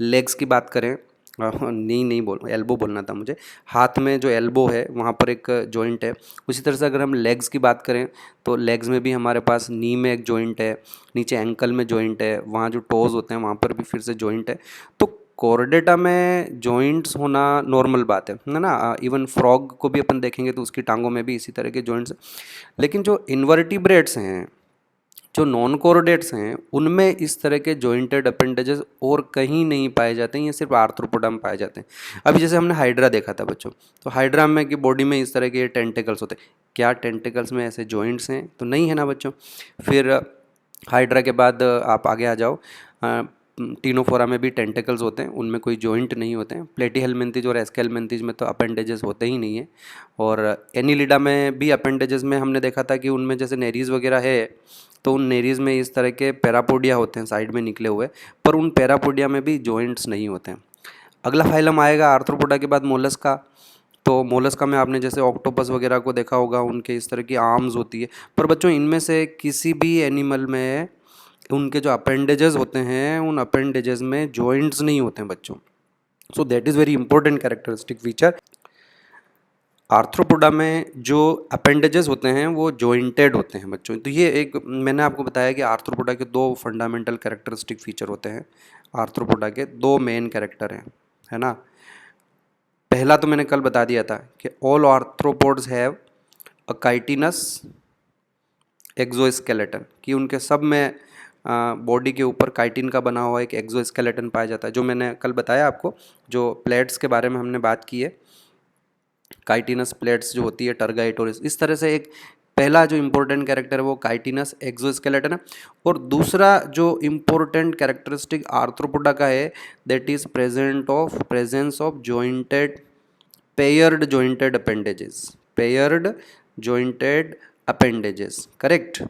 लेग्स की बात करें, नी नहीं बोल, एल्बो बोलना था मुझे, हाथ में जो एल्बो है वहाँ पर एक जॉइंट है। उसी तरह से अगर हम लेग्स की बात करें तो लेग्स में भी हमारे पास नी में एक जॉइंट है, नीचे एंकल में जॉइंट है, वहाँ जो टोज़ होते हैं वहाँ पर भी फिर से जॉइंट है। तो कोर्डेटा में जॉइंट्स होना नॉर्मल बात है ना। इवन फ्रॉग को भी अपन देखेंगे तो उसकी टांगों में भी इसी तरह के जॉइंट्स हैं। लेकिन जो इन्वर्टिब्रेट्स हैं, जो नॉन कोरोडेट्स हैं, उनमें इस तरह के जॉइंटेड अपेंडेजेस और कहीं नहीं पाए जाते हैं, ये सिर्फ आर्थ्रोपोडा में पाए जाते हैं। अभी जैसे हमने हाइड्रा देखा था बच्चों, तो हाइड्रा में की बॉडी में इस तरह के टेंटिकल्स होते हैं, क्या टेंटिकल्स में ऐसे जॉइंट्स हैं? तो नहीं है ना बच्चों। फिर हाइड्रा के बाद आप आगे आ जाओ, टीनोफोरा में भी टेंटिकल्स होते हैं, उनमें कोई जॉइंट नहीं होते हैं। प्लेटीहेलमिंथेज और एस्केलमिंथेज में तो अपेंडेजेस होते ही नहीं है। और एनिलिडा में भी अपेंडेजेस में हमने देखा था कि उनमें जैसे नेरीज वगैरह है, तो उन नेरीज में इस तरह के पैरापोडिया होते हैं साइड में निकले हुए, पर उन पैरापोडिया में भी जॉइंट्स नहीं होते हैं। अगला फाइलम आएगा आर्थ्रोपोडा के बाद मोलस्का। तो मोलस्का में आपने जैसे ऑक्टोपस वगैरह को देखा होगा, उनके इस तरह की आर्म्स होती है। पर बच्चों इनमें से किसी भी एनिमल में उनके जो अपेंडेजेस होते हैं, उन अपेंडेजेस में जॉइंट्स नहीं होते हैं बच्चों। So that is very important characteristic feature. Arthropoda में जो अपेंडेजेस होते हैं वो जॉइंटेड होते हैं बच्चों। तो ये एक मैंने आपको बताया कि आर्थ्रोपोडा के दो फंडामेंटल कैरेक्टरिस्टिक फीचर होते हैं। आर्थ्रोपोडा के दो मेन कैरेक्टर हैं, है ना। पहला तो मैंने कल बता दिया था कि all arthropods have a chitinous exoskeleton, कि उनके सब में बॉडी के ऊपर काइटिन का बना हुआ एक एक्सोस्केलेटन पाया जाता है। जो मैंने कल बताया आपको, जो प्लेट्स के बारे में हमने बात की है, काइटिनस प्लेट्स जो होती है, टर्गाइट, और इस तरह से एक पहला जो इम्पोर्टेंट कैरेक्टर है वो काइटिनस एक्सोस्केलेटन है। और दूसरा जो इम्पोर्टेंट कैरेक्टरिस्टिक आर्थ्रोपोडा का है, that is presence of jointed paired jointed appendages, paired jointed appendages, correct.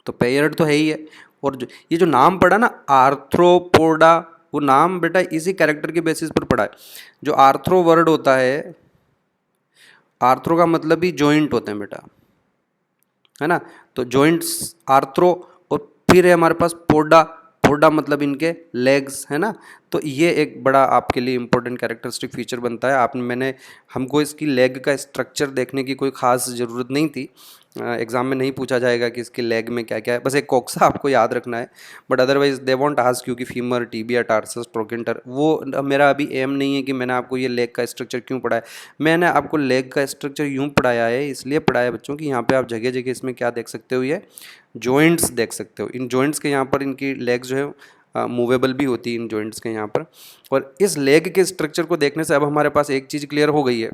तो पेयर्ड तो है ही है, और ये जो नाम पड़ा ना आर्थ्रोपोडा, वो नाम बेटा इसी कैरेक्टर के बेसिस पर पड़ा है। जो आर्थ्रो वर्ड होता है, आर्थ्रो का मतलब ही जॉइंट होते हैं बेटा, है ना। तो जॉइंट्स आर्थ्रो, और फिर है हमारे पास पोडा, पोडा मतलब इनके लेग्स, है ना। तो ये एक बड़ा आपके लिए इंपॉर्टेंट कैरेक्टरिस्टिक फीचर बनता है। आपने हमको इसकी लेग का स्ट्रक्चर देखने की कोई ख़ास ज़रूरत नहीं थी। एग्ज़ाम में नहीं पूछा जाएगा कि इसकी लेग में क्या क्या है, बस एक कोक्सा आपको याद रखना है। But otherwise they want ask you कि फीमर, टीबिया, टार्सस, ट्रोकेंटर। वो मेरा अभी एम नहीं है कि मैंने आपको ये लेग का स्ट्रक्चर क्यों पढ़ाया। मैंने आपको लेग का स्ट्रक्चर यूँ पढ़ाया है, इसलिए पढ़ाया बच्चों कि यहाँ पे आप जगह जगह इसमें क्या देख सकते हो, ये जॉइंट्स देख सकते हो। इन जॉइंट्स के यहाँ पर इनकी लेग्स जो है मूवेबल भी होती है इन जॉइंट्स के यहाँ पर। और इस लेग के स्ट्रक्चर को देखने से अब हमारे पास एक चीज़ क्लियर हो गई है,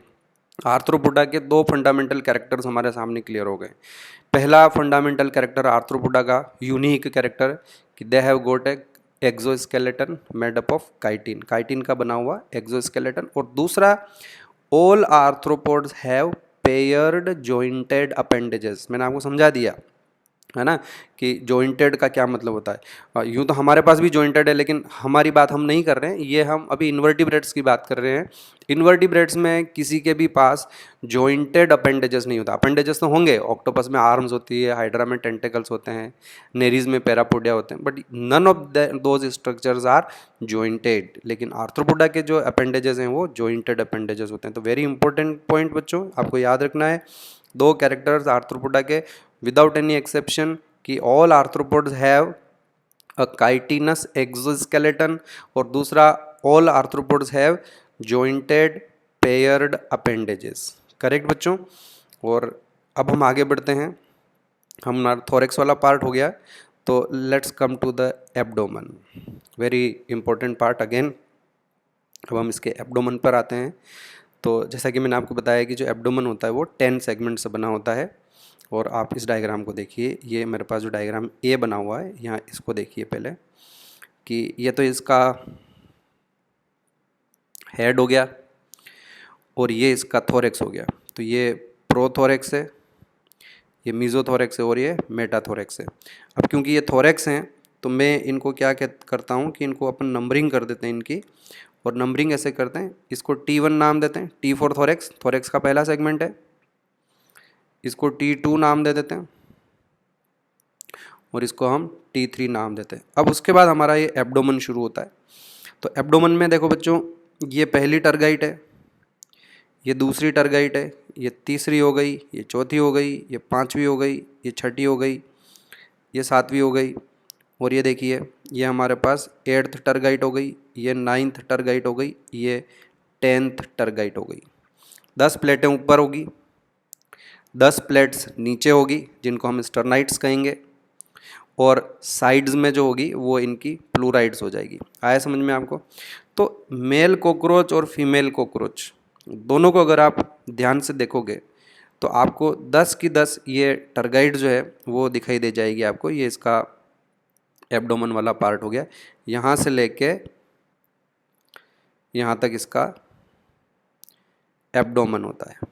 आर्थ्रोपोडा के दो फंडामेंटल कैरेक्टर्स हमारे सामने क्लियर हो गए। पहला फंडामेंटल कैरेक्टर आर्थ्रोपोडा का यूनिक कैरेक्टर कि they have got A exoskeleton made up of chitin, chitin का बना हुआ एक्सोस्केलेटन। और दूसरा, all arthropods have paired jointed appendages. मैंने आपको समझा दिया, है ना, कि जॉइंटेड का क्या मतलब होता है। यूँ तो हमारे पास भी जॉइंटेड है, लेकिन हमारी बात हम नहीं कर रहे हैं, ये हम अभी इन्वर्टिब्रेट्स की बात कर रहे हैं। इन्वर्टिब्रेट्स में किसी के भी पास जॉइंटेड अपेंडेजेस नहीं होता। अपेंडेजेस तो होंगे, ऑक्टोपस में आर्म्स होती है, हाइड्रा में टेंटिकल्स होते हैं, नेरीज में पैरापोडिया होते हैं, but none of those structures are jointed. लेकिन आर्थ्रोपोडा के जो अपेंडेजेस हैं वो जॉइंटेड अपेंडेजेस होते हैं। तो वेरी इंपॉर्टेंट पॉइंट बच्चों, आपको याद रखना है, दो कैरेक्टर्स आर्थ्रोपोडा के विदाउट एनी एक्सेप्शन कि all arthropods have a chitinous exoskeleton, और दूसरा all arthropods have jointed paired appendages, correct बच्चों। और अब हम आगे बढ़ते हैं, हमारा थोरेक्स वाला पार्ट हो गया, तो let's come to the abdomen, very important part again. अब हम इसके एब्डोमन पर आते हैं। तो जैसा कि मैंने आपको बताया कि जो एब्डोमन होता है वो 10 सेगमेंट से बना होता है। और आप इस डायग्राम को देखिए, ये मेरे पास जो डायग्राम ए बना हुआ है, यहाँ इसको देखिए पहले, कि ये तो इसका हेड हो गया और ये इसका थोरेक्स हो गया। तो ये प्रोथोरेक्स है, ये मीज़ोथोरेक्स है, और ये मेटाथोरेक्स है। अब क्योंकि ये थोरेक्स हैं तो मैं इनको क्या करता हूँ कि इनको अपन नंबरिंग कर देते हैं इनकी। और नंबरिंग ऐसे करते हैं, इसको T1 नाम देते हैं, T फॉर थोरेक्स, थोरेक्स का पहला सेगमेंट है। इसको T2 नाम दे देते हैं, और इसको हम T3 नाम देते हैं। अब उसके बाद हमारा ये एब्डोमन शुरू होता है। तो एब्डोमन में देखो बच्चों, ये पहली टर्गाइट है, ये दूसरी टर्गाइट है, ये तीसरी हो गई, ये चौथी हो गई, ये पांचवी हो गई, ये छठी हो गई, ये सातवीं हो गई, और ये देखिए ये हमारे पास 8th टर्गाइट हो गई, ये 9th टर्गाइट हो गई, ये 10th टर्गाइट हो गई। 10 प्लेटें ऊपर होगी, 10 प्लेट्स नीचे होगी, जिनको हम स्टर्नाइट्स कहेंगे, और साइड्स में जो होगी वो इनकी प्लूराइड्स हो जाएगी। आया समझ में आपको। तो मेल कॉकरोच और फीमेल कॉकरोच दोनों को अगर आप ध्यान से देखोगे तो आपको 10 की 10 ये टर्गाइड जो है वो दिखाई दे जाएगी आपको। ये इसका एब्डोमन वाला पार्ट हो गया, यहाँ से लेके यहाँ तक इसका एब्डोमन होता है।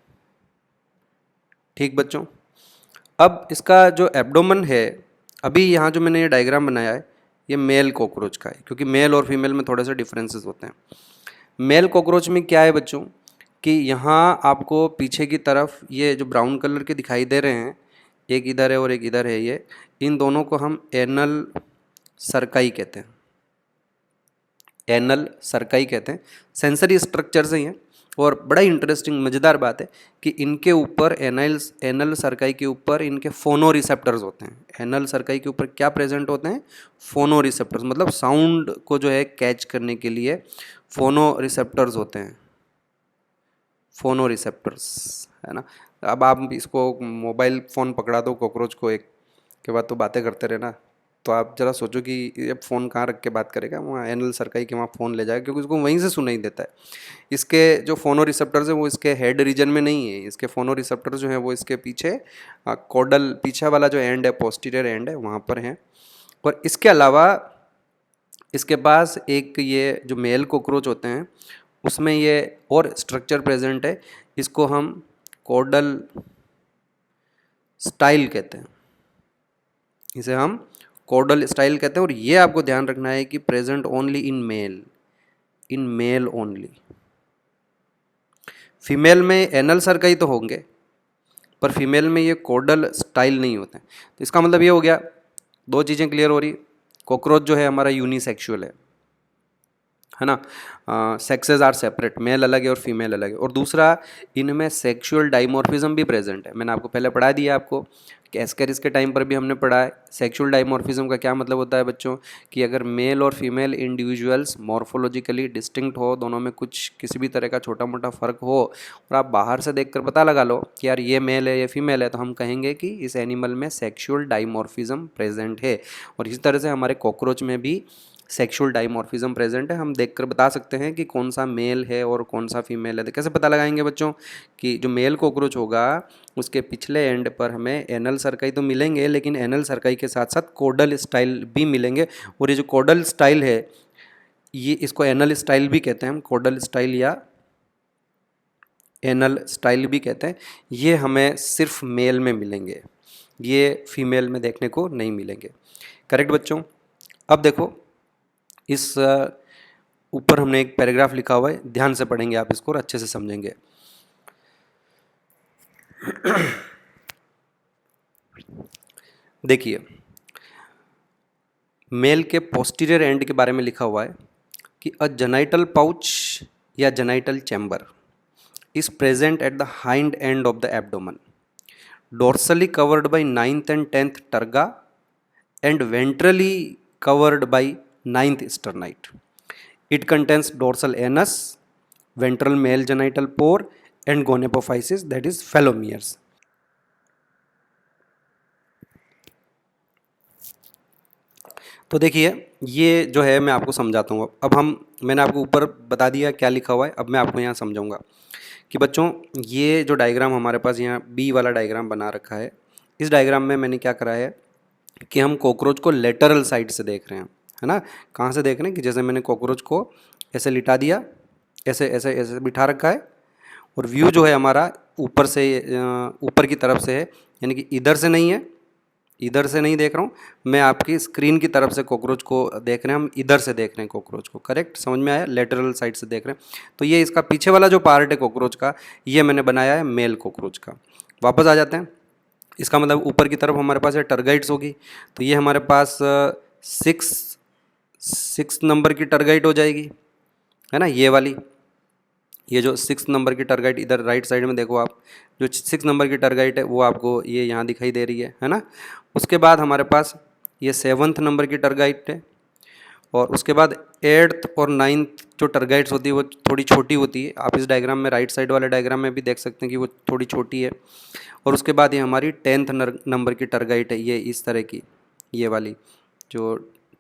ठीक बच्चों, अब इसका जो एब्डोमन है, अभी यहाँ जो मैंने ये डायग्राम बनाया है ये मेल कॉकरोच का है, क्योंकि मेल और फीमेल में थोड़े से डिफरेंसेस होते हैं। मेल कॉकरोच में क्या है बच्चों कि यहाँ आपको पीछे की तरफ ये जो ब्राउन कलर के दिखाई दे रहे हैं, एक इधर है और एक इधर है, ये इन दोनों को हम एनल सर्काई कहते हैं। एनल सर्काई कहते हैं। सेंसरी स्ट्रक्चर्स हैं ये, और बड़ा इंटरेस्टिंग मज़ेदार बात है कि इनके ऊपर एनल सर्काई के ऊपर इनके फोनो रिसेप्टर्स होते हैं। एनल सर्काई के ऊपर क्या प्रेजेंट होते हैं? फोनो रिसेप्टर्स, मतलब साउंड को जो है कैच करने के लिए फोनो रिसेप्टर्स होते हैं। फोनो रिसेप्टर्स, है ना। अब आप इसको मोबाइल फ़ोन पकड़ा दो कॉकरोच को एक के बाद तो बातें करते रहना, तो आप ज़रा सोचो कि ये फ़ोन कहाँ रख के बात करेगा? वहाँ एनल सर्काई के वहाँ फ़ोन ले जाएगा, क्योंकि उसको वहीं से सुनाई देता है। इसके जो फोनो रिसेप्टर्स हैं वो इसके हेड रीजन में नहीं है, इसके फोनो रिसेप्टर्स जो हैं वो इसके पीछे कॉडल, पीछे वाला जो एंड है, पोस्टीरियर एंड है, वहाँ पर हैं। और इसके अलावा इसके पास एक ये जो मेल कॉकरोच होते हैं उसमें ये और स्ट्रक्चर प्रेजेंट है, इसको हम कॉडल स्टाइल कहते हैं। इसे हम कॉडल स्टाइल कहते हैं, और ये आपको ध्यान रखना है कि present only in male only. Female में एनल सर्काई तो होंगे, पर फीमेल में ये कॉडल स्टाइल नहीं होते हैं। तो इसका मतलब ये हो गया, दो चीज़ें क्लियर हो रही। कॉकरोच जो है हमारा यूनिसेक्सुअल है ना, सेक्सेस आर सेपरेट, मेल अलग है और फीमेल अलग है। और दूसरा, इनमें सेक्सुअल डाइमॉर्फिज्म भी प्रेजेंट है। मैंने आपको पहले पढ़ा दिया आपको कि एस्केरिस के टाइम पर भी हमने पढ़ा है। सेक्सुअल डाइमॉर्फिज्म का क्या मतलब होता है बच्चों? कि अगर मेल और फीमेल इंडिविजुअल्स मॉर्फोलॉजिकली डिस्टिंक्ट हो, दोनों में कुछ किसी भी तरह का छोटा मोटा फ़र्क हो, और आप बाहर से देखकर पता लगा लो कि यार ये मेल है ये फीमेल है, तो हम कहेंगे कि इस एनिमल में सेक्सुअल डाइमॉर्फिज्म प्रेजेंट है। और इसी तरह से हमारे कॉकरोच में भी सेक्सुअल डाइमॉर्फिज्म प्रेजेंट है। हम देखकर बता सकते हैं कि कौन सा मेल है और कौन सा फीमेल है। तो कैसे पता लगाएंगे बच्चों? कि जो मेल कॉकरोच होगा उसके पिछले एंड पर हमें एनल सर्काई तो मिलेंगे, लेकिन एनल सर्काई के साथ साथ कॉडल स्टाइल भी मिलेंगे। और ये जो कॉडल स्टाइल है, ये इसको एनल स्टाइल भी कहते हैं हम, कॉडल स्टाइल या एनल स्टाइल भी कहते हैं। ये हमें सिर्फ मेल में मिलेंगे, ये फीमेल में देखने को नहीं मिलेंगे। करेक्ट बच्चों? अब देखो, इस ऊपर हमने एक पैराग्राफ लिखा हुआ है, ध्यान से पढ़ेंगे आप इसको और अच्छे से समझेंगे। देखिए, मेल के पोस्टीरियर एंड के बारे में लिखा हुआ है कि अ जेनाइटल पाउच या genital chamber is present at the hind end of the abdomen, dorsally covered by 9th and 10th टर्गा and ventrally covered by 9th sternite. It contains dorsal anus, ventral male genital pore and gonapophysis, that is phelomeres. तो देखिए, ये जो है मैं आपको समझाता हूँ। अब मैंने आपको ऊपर बता दिया क्या लिखा हुआ है, अब मैं आपको यहाँ समझाऊंगा कि बच्चों ये जो डायग्राम हमारे पास यहाँ बी वाला डायग्राम बना रखा है, इस डायग्राम में मैंने क्या करा है कि हम कॉकरोच को लेटरल साइड से देख रहे हैं, है ना। कहाँ से देख रहे हैं? कि जैसे मैंने कॉकरोच को ऐसे लिटा दिया, ऐसे ऐसे ऐसे बिठा रखा है, और व्यू जो है हमारा ऊपर से, ऊपर की तरफ से है, यानी कि इधर से नहीं है, इधर से नहीं देख रहा हूँ मैं, आपकी स्क्रीन की तरफ से कॉकरोच को देख रहे हैं हम, इधर से देख रहे हैं कॉकरोच को। करेक्ट? समझ में आया? लेटरल साइड से देख रहे हैं। तो ये इसका पीछे वाला जो पार्ट है कॉकरोच का, ये मैंने बनाया है मेल कॉकरोच का। वापस आ जाते हैं। इसका मतलब ऊपर की तरफ हमारे पास ये टर्गाइट्स होगी, तो ये हमारे पास 6 नंबर की टर्गाइट हो जाएगी, है ना। ये वाली, ये जो 6 नंबर की टर्गाइट, इधर राइट साइड में देखो आप, जो 6 नंबर की टर्गाइट है वो आपको ये यहाँ दिखाई दे रही है ना। उसके बाद हमारे पास ये 7th नंबर की टर्गाइट है, और उसके बाद 8th और 9th जो टर्गाइट्स होती है वो थोड़ी छोटी होती है। आप इस डायग्राम में, राइट साइड वाले डायग्राम में भी देख सकते हैं कि वो थोड़ी छोटी है। और उसके बाद ये हमारी 10th नंबर की टर्गाइट है, ये इस तरह की, ये वाली जो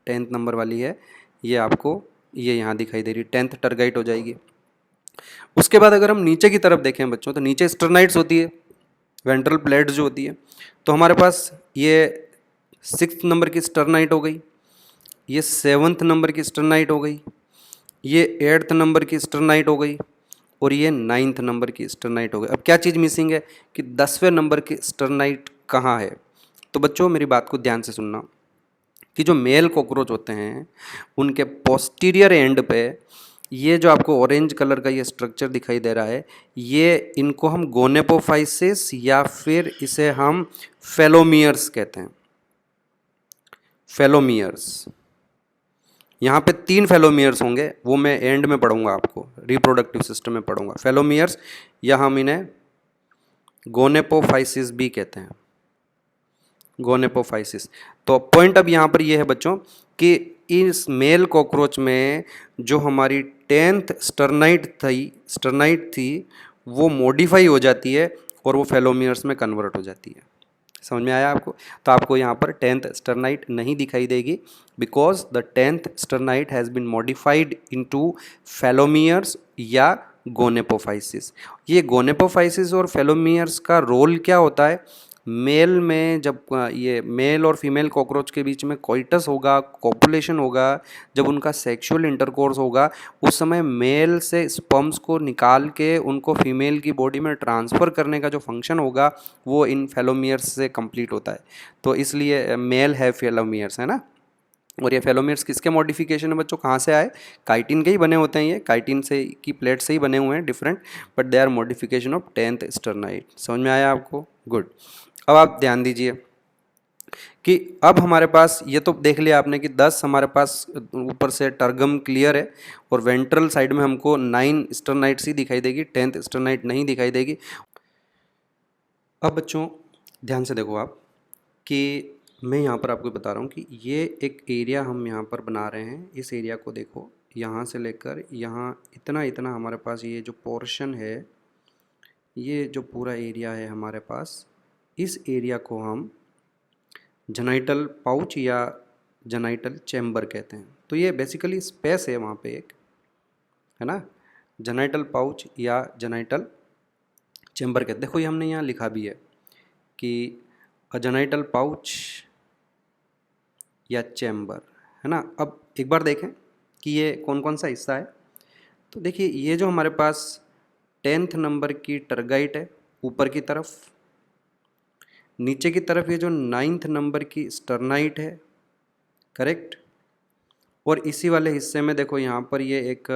10th नंबर वाली है, ये आपको ये यहाँ दिखाई दे रही, 10th टर्गाइट हो जाएगी। उसके बाद अगर हम नीचे की तरफ देखें बच्चों, तो नीचे स्टर्नाइट्स होती है, वेंट्रल प्लेट्स जो होती है। तो हमारे पास ये 6th नंबर की स्टर्नाइट हो गई, ये 7th नंबर की स्टर्नाइट हो गई, ये 8th नंबर की स्टर्नाइट हो गई, और ये 9th नंबर की स्टर्नाइट हो गई। अब क्या चीज़ मिसिंग है कि 10वें नंबर की स्टर्नाइट कहाँ है? तो बच्चों मेरी बात को ध्यान से सुनना कि जो मेल कॉकरोच होते हैं उनके पोस्टीरियर एंड पे ये जो आपको ऑरेंज कलर का ये स्ट्रक्चर दिखाई दे रहा है, ये इनको हम गोनेपोफाइसिस या फिर इसे हम फेलोमियर्स कहते हैं। फेलोमियर्स, यहाँ पे 3 फेलोमियर्स होंगे, वो मैं एंड में पढ़ूंगा, आपको रिप्रोडक्टिव सिस्टम में पढ़ूंगा। फेलोमियर्स या हम इन्हें गोनेपोफाइसिस भी कहते हैं, गोनेपोफाइसिस। तो पॉइंट अब यहाँ पर ये है बच्चों कि इस मेल कॉकरोच में जो हमारी 10th स्टर्नाइट थी वो मॉडिफाई हो जाती है और वो फेलोमियर्स में कन्वर्ट हो जाती है। समझ में आया आपको? तो आपको यहाँ पर 10th स्टर्नाइट नहीं दिखाई देगी, because the 10th sternite has been modified into phallomeres या गोनेपोफाइसिस। ये गोनेपोफाइसिस और फेलोमियर्स का रोल क्या होता है? मेल में जब ये मेल और फीमेल कॉकरोच के बीच में कोइटस होगा, कॉपुलेशन होगा, जब उनका सेक्सुअल इंटरकोर्स होगा, उस समय मेल से स्पर्म्स को निकाल के उनको फीमेल की बॉडी में ट्रांसफ़र करने का जो फंक्शन होगा वो इन फेलोमियर्स से कंप्लीट होता है। तो इसलिए मेल है फेलोमियर्स, है ना। और ये फेलोमियर्स किसके मॉडिफिकेशन है बच्चों, कहाँ से आए? काइटिन के ही बने होते हैं, ये काइटिन से की प्लेट से ही बने हुए हैं different, but they are modification of 10th sternite. समझ में आया आपको? गुड। अब आप ध्यान दीजिए कि अब हमारे पास ये तो देख लिया आपने कि 10 हमारे पास ऊपर से टर्गम क्लियर है और वेंट्रल साइड में हमको 9 स्टर्नाइट्स ही दिखाई देगी, 10th स्टर्नाइट नहीं दिखाई देगी। अब बच्चों ध्यान से देखो आप कि मैं यहाँ पर आपको बता रहा हूँ कि ये एक एरिया हम यहाँ पर बना रहे हैं। इस एरिया को देखो, यहाँ से लेकर यहाँ इतना इतना हमारे पास ये जो पोर्शन है, ये जो पूरा एरिया है हमारे पास, इस एरिया को हम जेनाइटल पाउच या जेनाइटल चैम्बर कहते हैं। तो ये बेसिकली स्पेस है वहाँ पे एक, है ना, जेनाइटल पाउच या जेनाइटल चैम्बर कहते हैं। देखो ये हमने यहाँ लिखा भी है कि अ जेनाइटल पाउच या चैम्बर, है ना। अब एक बार देखें कि ये कौन कौन सा हिस्सा है। तो देखिए ये जो हमारे पास 10th नंबर की टर्गाइट है ऊपर की तरफ, नीचे की तरफ ये जो 9th नंबर की स्टर्नाइट है, करेक्ट। और इसी वाले हिस्से में देखो यहाँ पर ये एक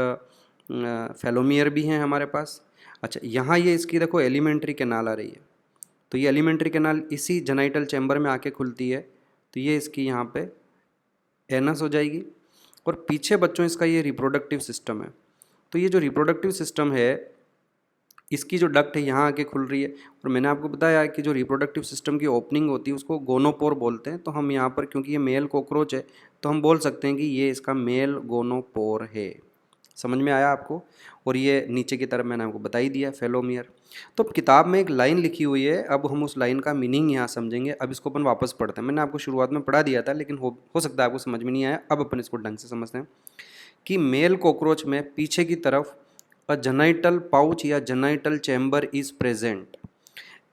फेलोमियर भी हैं हमारे पास। अच्छा, यहाँ ये इसकी देखो एलिमेंट्री कैनाल आ रही है, तो ये एलिमेंट्री कैनाल इसी जेनाइटल चैम्बर में आके खुलती है, तो ये इसकी यहाँ पे एनस हो जाएगी। और पीछे बच्चों इसका ये रिप्रोडक्टिव सिस्टम है। तो ये जो रिप्रोडक्टिव सिस्टम है इसकी जो डक्ट है यहाँ आके खुल रही है। और मैंने आपको बताया कि जो रिप्रोडक्टिव सिस्टम की ओपनिंग होती है उसको गोनोपोर बोलते हैं। तो हम यहाँ पर क्योंकि ये मेल कॉकरोच है तो हम बोल सकते हैं कि ये इसका मेल गोनोपोर है। समझ में आया आपको? और ये नीचे की तरफ मैंने आपको बता ही दिया फेलोमियर। तो किताब में एक लाइन लिखी हुई है, अब हम उस लाइन का मीनिंग यहाँ समझेंगे। अब इसको अपन वापस पढ़ते हैं। मैंने आपको शुरुआत में पढ़ा दिया था लेकिन हो सकता है आपको समझ में नहीं आया। अब अपन इसको ढंग से समझते हैं कि मेल कॉकरोच में पीछे की तरफ a genital pouch या genital chamber is present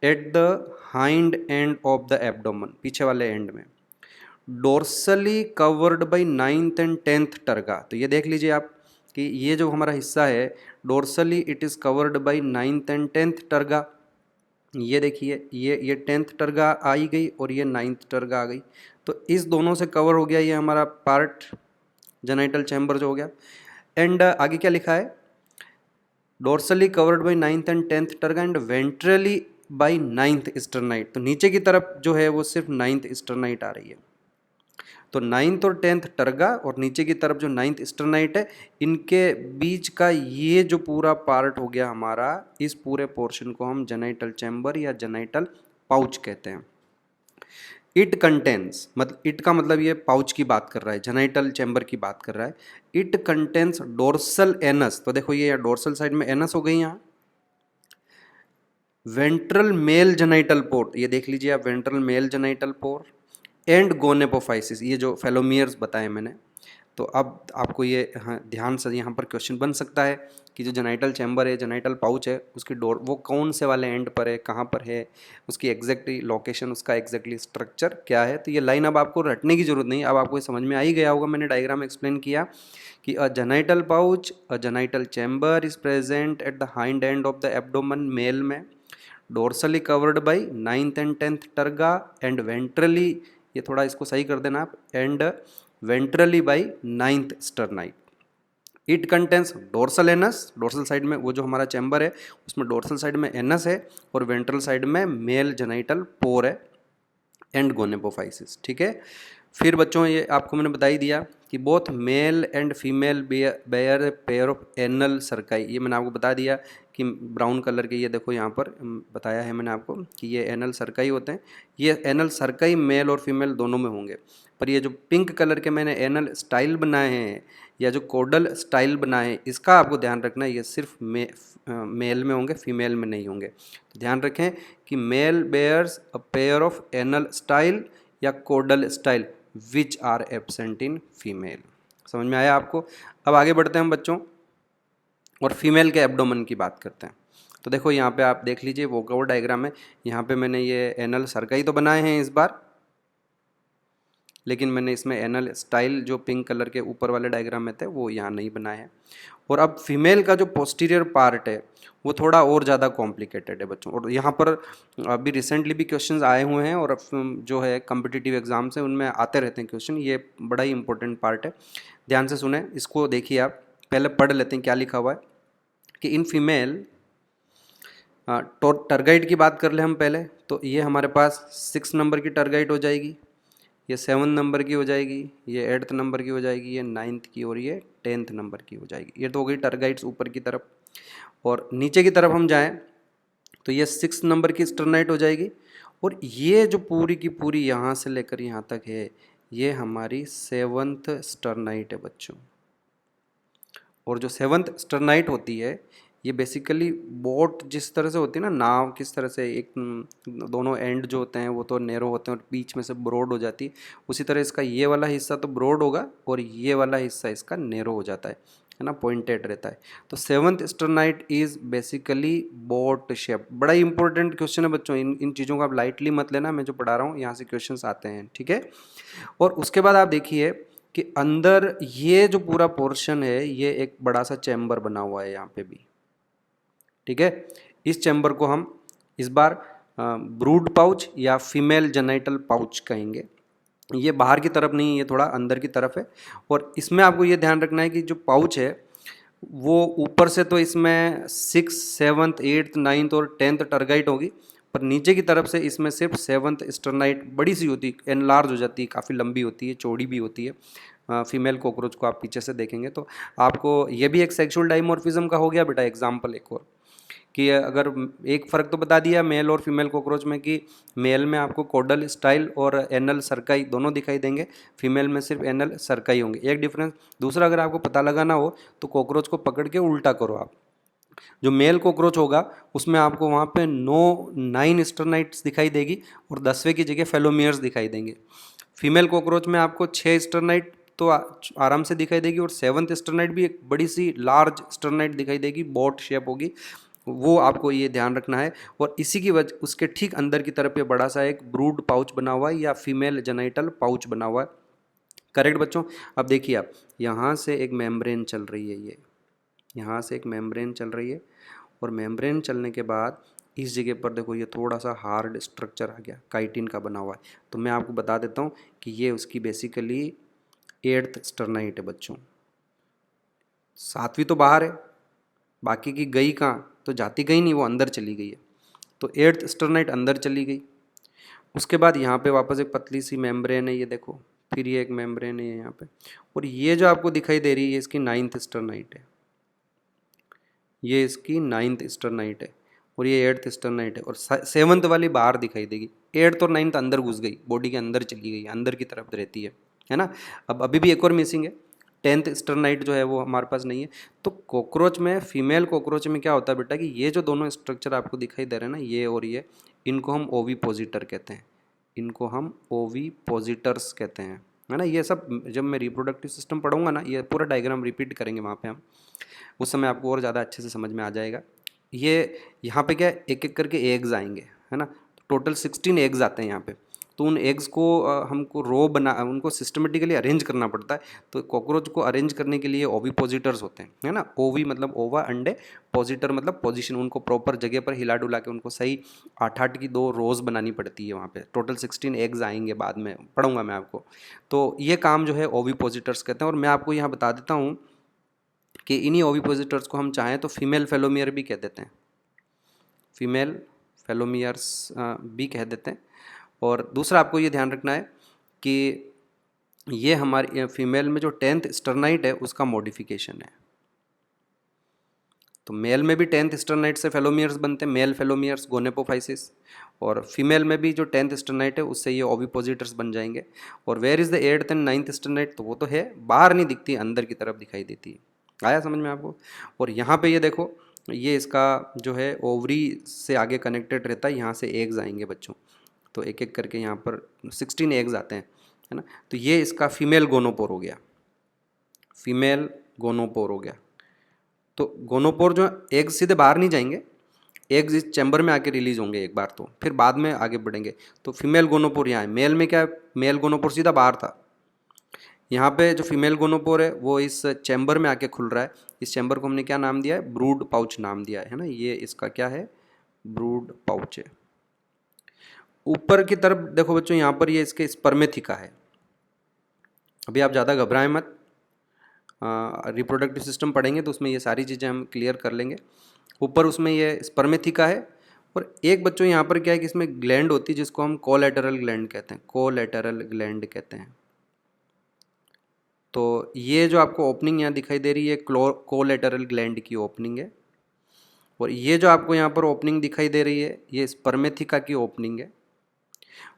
at the hind end of the abdomen, पीछे वाले एंड में, dorsally covered by 9th and 10th टर्गा। तो ये देख लीजिए आप कि ये जो हमारा हिस्सा है dorsally it is covered by 9th and 10th टर्गा। ये देखिए ये 10th टर्गा आई गई और ये 9th टर्गा आ गई, तो इस दोनों से कवर हो गया ये हमारा पार्ट, जेनाइटल चैम्बर जो हो गया। एंड आगे क्या लिखा है? Dorsally covered by 9th and 10th terga and ventrally by 9th sternite. तो नीचे की तरफ जो है वो सिर्फ 9th स्टर्नाइट आ रही है। तो 9th और 10th टर्गा और नीचे की तरफ जो 9th स्टर्नाइट है, इनके बीच का ये जो पूरा पार्ट हो गया हमारा, इस पूरे पोर्शन को हम जेनाइटल चैम्बर या जेनाइटल पाउच कहते हैं। इट कंटेंस, मतलब इट का मतलब ये पाउच की बात कर रहा है, जेनाइटल चैम्बर की बात कर रहा है। इट कंटेंस डोर्सल एनस, तो देखो ये डोर्सल साइड में एनस हो गई यहाँ। वेंट्रल मेल जेनाइटल पोर, ये देख लीजिए आप, ventral male genital pore and gonapophysis, ये जो फेलोमियर्स बताए मैंने। तो अब आपको ये ध्यान से यहाँ पर क्वेश्चन बन सकता है कि जो जेनाइटल चैम्बर है, जेनाइटल पाउच है, उसकी डोर वो कौन से वाले एंड पर है, कहाँ पर है, उसकी एग्जैक्टली लोकेशन, उसका एग्जैक्टली स्ट्रक्चर क्या है। तो ये लाइन अब आपको रटने की जरूरत नहीं, अब आपको समझ में आ ही गया होगा। मैंने डायग्राम एक्सप्लेन किया कि a genital pouch, a genital chamber is present at the hind end of the abdomen male में, dorsally covered by 9th and 10th terga and ventrally, ये थोड़ा इसको सही कर देना आप, and ventrally by 9th sternite. It contains dorsal anus, dorsal side में वो जो हमारा चैम्बर है उसमें डोर्सल साइड में एनस है और वेंट्रल साइड में मेल जेनाइटल पोर है एंड गोनेपोफाइसिस। ठीक है, फिर बच्चों ये आपको मैंने बता ही दिया कि both male and female bear pair of anal cerci, ये मैंने आपको बता दिया कि ब्राउन कलर के ये देखो यहाँ पर बताया है मैंने आपको कि ये एनल सर्काई होते हैं। ये एनल सर्काई मेल और फीमेल दोनों में होंगे, पर ये जो पिंक कलर के मैंने एनल स्टाइल बनाए हैं या जो कोडल स्टाइल बनाए हैं इसका आपको ध्यान रखना है, ये सिर्फ मेल में होंगे, फीमेल में नहीं होंगे। तो ध्यान रखें कि male bears a pair of anal style या caudal style which are absent in female. समझ में आया आपको? अब आगे बढ़ते हैं हम बच्चों और फीमेल के एब्डोमेन की बात करते हैं। तो देखो यहाँ पे आप देख लीजिए वो कवर डायग्राम है, यहाँ पे मैंने ये एनल सर्काई तो बनाए हैं इस बार, लेकिन मैंने इसमें एनल स्टाइल जो पिंक कलर के ऊपर वाले डायग्राम में थे वो यहाँ नहीं बनाए हैं। और अब फीमेल का जो पोस्टीरियर पार्ट है वो थोड़ा और ज़्यादा कॉम्प्लिकेटेड है बच्चों, और यहाँ पर अभी रिसेंटली भी क्वेश्चंस आए हुए हैं और अब जो है कम्पिटिटिव एग्जाम्स हैं उनमें आते रहते हैं क्वेश्चन, ये बड़ा ही इंपॉर्टेंट पार्ट है। ध्यान से सुने, इसको देखिए आप, पहले पढ़ लेते हैं क्या लिखा हुआ है कि इन फीमेल टर्गाइट की बात कर ले हम पहले, तो ये हमारे पास 6 नंबर की टर्गाइट हो जाएगी, ये 7 नंबर की हो जाएगी, ये 8th नंबर की हो जाएगी, ये 9th की और ये 10th नंबर की हो जाएगी। ये तो हो गई टर्गाइट्स ऊपर की तरफ। और नीचे की तरफ हम जाएं तो ये 6 नंबर की स्टर्नाइट हो जाएगी, और ये जो पूरी की पूरी यहाँ से लेकर यहाँ तक है ये हमारी 7th स्टर्नाइट है बच्चों। और जो 7th स्टर्नाइट होती है ये बेसिकली बोट जिस तरह से होती है ना, नाव किस तरह से एक दोनों एंड जो होते हैं वो तो नैरो होते हैं और बीच में से ब्रॉड हो जाती है, उसी तरह इसका ये वाला हिस्सा तो ब्रॉड होगा और ये वाला हिस्सा इसका नैरो हो जाता है ना, पॉइंटेड रहता है। तो 7th sternite is basically boat shape. बड़ा ही इंपॉर्टेंट क्वेश्चन है बच्चों, इन चीज़ों को आप लाइटली मत लेना, मैं जो पढ़ा रहा हूँ यहाँ से क्वेश्चन आते हैं। ठीक है, और उसके बाद आप देखिए कि अंदर ये जो पूरा पोर्शन है ये एक बड़ा सा चैम्बर बना हुआ है यहाँ पे भी। ठीक है, इस चैम्बर को हम इस बार ब्रूड पाउच या फीमेल जेनाइटल पाउच कहेंगे। ये बाहर की तरफ नहीं, ये थोड़ा अंदर की तरफ है। और इसमें आपको ये ध्यान रखना है कि जो पाउच है वो ऊपर से तो इसमें 6, 7th, 8th, 9th और 10th टर्गाइट होगी, पर नीचे की तरफ से इसमें सिर्फ 7th स्टर्नाइट बड़ी सी होती है, एनलार्ज हो जाती है, काफ़ी लंबी होती है, चौड़ी भी होती है। फीमेल कॉकरोच को आप पीछे से देखेंगे तो आपको ये भी एक सेक्सुअल डाइमॉर्फिज्म का हो गया बेटा एग्जाम्पल एक और, कि अगर एक फ़र्क तो बता दिया मेल और फीमेल कॉकरोच में कि मेल में आपको कोडल स्टाइल और एनल सरकाई दोनों दिखाई देंगे, फीमेल में सिर्फ एनल सरकाई होंगे, एक डिफरेंस। दूसरा, अगर आपको पता लगाना हो तो कॉकरोच को पकड़ के उल्टा करो आप, जो मेल कॉकरोच होगा उसमें आपको वहाँ पे 9 स्टर्नाइट्स दिखाई देगी और 10वें की जगह फेलोमियर्स दिखाई देंगे। फीमेल कॉकरोच में आपको 6 स्टर्नाइट तो आराम से दिखाई देगी और 7th स्टर्नाइट भी एक बड़ी सी लार्ज स्टर्नाइट दिखाई देगी, बोट शेप होगी, वो आपको ये ध्यान रखना है। और इसी की वजह उसके ठीक अंदर की तरफ ये बड़ा सा एक ब्रूड पाउच बना हुआ है या फीमेल जेनाइटल पाउच बना हुआ है। करेक्ट बच्चों? अब देखिए आप, यहाँ से एक मेम्ब्रेन चल रही है, ये यहाँ से एक मेम्ब्रेन चल रही है, और मेम्ब्रेन चलने के बाद इस जगह पर देखो ये थोड़ा सा हार्ड स्ट्रक्चर आ गया, काइटिन का बना हुआ है। तो मैं आपको बता देता हूँ कि ये उसकी बेसिकली 8th स्टर्नाइट है बच्चों। 7वीं तो बाहर है, बाकी की गई कहाँ, तो जाती गई नहीं, वो अंदर चली गई है। तो 8th स्टर्नाइट अंदर चली गई। उसके बाद यहाँ पे वापस एक पतली सी मेम्ब्रेन है, ये देखो, फिर ये एक मेम्ब्रेन है यहाँ पे, और ये जो आपको दिखाई दे रही है इसकी 9th स्टर्नाइट है, ये इसकी 9th स्टर्नाइट है, और ये 8th स्टर्नाइट है, और 7th वाली बाहर दिखाई देगी। 8th और 9th अंदर घुस गई, बॉडी के अंदर चली गई, अंदर की तरफ रहती है ना। अब अभी भी एक और मिसिंग है, 10th स्टर्नाइट जो है वो हमारे पास नहीं है। तो कॉकरोच में, फीमेल कॉकरोच में क्या होता है बेटा कि ये जो दोनों स्ट्रक्चर आपको दिखाई दे रहे हैं ना, ये और ये, इनको हम ओविपोजिटर कहते हैं, इनको हम ओविपोजिटर्स कहते हैं, है ना। ये सब जब मैं रिप्रोडक्टिव सिस्टम पढ़ूंगा ना, ये पूरा डायग्राम रिपीट करेंगे वहाँ पे हम, उस समय आपको और ज़्यादा अच्छे से समझ में आ जाएगा। ये यहाँ पे क्या एक एक करके एग्स आएंगे, है ना, टोटल 16 एग्स आते हैं यहाँ पे। तो उन एग्स को हमको रो बना, उनको सिस्टमेटिकली अरेंज करना पड़ता है। तो कॉकरोच को अरेंज करने के लिए ओविपोजिटर्स होते हैं, है ना। ओवी मतलब ओवा, अंडे, पोजिटर मतलब पोजीशन, उनको प्रॉपर जगह पर हिला डुला के उनको सही 8-8 की 2 रोज बनानी पड़ती है वहाँ पे। टोटल 16 एग्स आएंगे, बाद में पढ़ूंगा मैं आपको। तो ये काम जो है ओविपोजिटर्स कहते हैं। और मैं आपको यहाँ बता देता हूँ कि इन्हीं ओविपोजिटर्स को हम चाहें तो फीमेल फेलोमियर भी कह देते हैं, फीमेल फेलोमियर्स भी कह देते हैं। और दूसरा आपको ये ध्यान रखना है कि ये हमारी फीमेल में जो 10th स्टर्नाइट है उसका मॉडिफिकेशन है। तो मेल में भी 10th स्टर्नाइट से फेलोमियर्स बनते हैं, मेल फेलोमियर्स गोनेपोफाइसिस, और फीमेल में भी जो 10th स्टर्नाइट है उससे ये ओविपोजिटर्स बन जाएंगे। और where is the 8th and 9th sternite, तो वो तो है बाहर नहीं दिखती, अंदर की तरफ दिखाई देती है। आया समझ में आपको? और यहाँ पे ये देखो, ये इसका जो है ओवरी से आगे कनेक्टेड रहता है, यहाँ से एग्स आएंगे बच्चों, तो एक एक करके यहाँ पर 16 एग्स आते हैं, है ना। तो ये इसका फीमेल गोनोपोर हो गया, फीमेल गोनोपोर हो गया। तो गोनोपोर जो एग सीधे बाहर नहीं जाएंगे, एग्स इस चैम्बर में आके रिलीज होंगे एक बार, तो फिर बाद में आगे बढ़ेंगे। तो फीमेल गोनोपोर यहाँ है, मेल में क्या है, मेल गोनोपोर सीधा बाहर था, यहाँ पे जो फीमेल गोनोपोर है वो इस चैम्बर में आके खुल रहा है। इस चैम्बर को हमने क्या नाम दिया है, ब्रूड पाउच नाम दिया है ना। ये इसका क्या है, ब्रूड पाउच है। ऊपर की तरफ देखो बच्चों, यहाँ पर ये इसके स्पर्मेथिका है। अभी आप ज़्यादा घबराएं मत, रिप्रोडक्टिव सिस्टम पढ़ेंगे तो उसमें ये सारी चीज़ें हम क्लियर कर लेंगे। ऊपर उसमें ये स्पर्मेथिका है, और एक बच्चों यहाँ पर क्या है कि इसमें ग्लैंड होती है जिसको हम कोलैटरल ग्लैंड कहते हैं, कोलैटरल ग्लैंड कहते हैं। तो ये जो आपको ओपनिंग यहाँ दिखाई दे रही है कोलैटरल ग्लैंड की ओपनिंग है, और ये जो आपको यहाँ पर ओपनिंग दिखाई दे रही है ये स्पर्मेथिका की ओपनिंग है,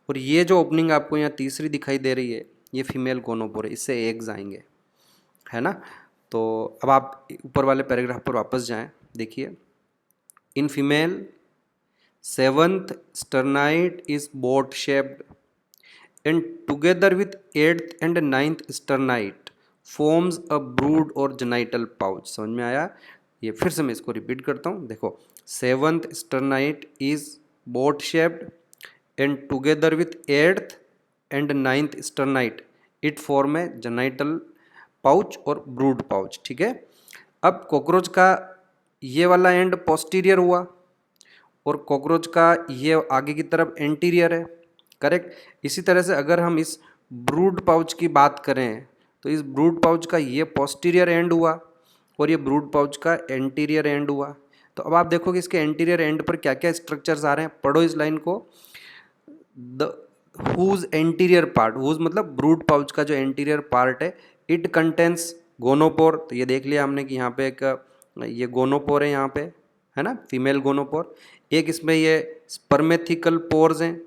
और ये जो ओपनिंग आपको यहाँ तीसरी दिखाई दे रही है ये फीमेल गोनोपोर है, इससे एग्स आएंगे, है ना। तो अब आप ऊपर वाले पैराग्राफ पर वापस जाएं, देखिए, in female 7th sternite is boat shaped and together with 8th and 9th sternite forms a brood or genital pouch। समझ में आया? ये फिर से मैं इसको रिपीट करता हूँ, देखो, 7th sternite is boat shaped and together with 8th and 9th sternite it form a genital pouch और ब्रूड पाउच, ठीक है। अब कॉकरोच का ये वाला एंड पोस्टीरियर हुआ और कॉकरोच का ये आगे की तरफ एंटीरियर है, करेक्ट। इसी तरह से अगर हम इस ब्रूड पाउच की बात करें तो इस ब्रूड पाउच का ये पोस्टीरियर एंड हुआ और ये ब्रूड पाउच का एंटीरियर एंड हुआ। तो अब आप देखो कि इसके एंटीरियर एंड पर क्या क्या स्ट्रक्चर्स आ रहे हैं, पढ़ो इस लाइन को। The whose anterior part, whose मतलब ब्रूड पाउच का जो एंटीरियर पार्ट है, इट कंटेंस गोनोपोर। तो ये देख लिया हमने कि यहाँ पे एक ये गोनोपोर है, यहाँ पे है ना, फीमेल गोनोपोर। एक इसमें ये स्पर्मेथिकल पोर्स हैं,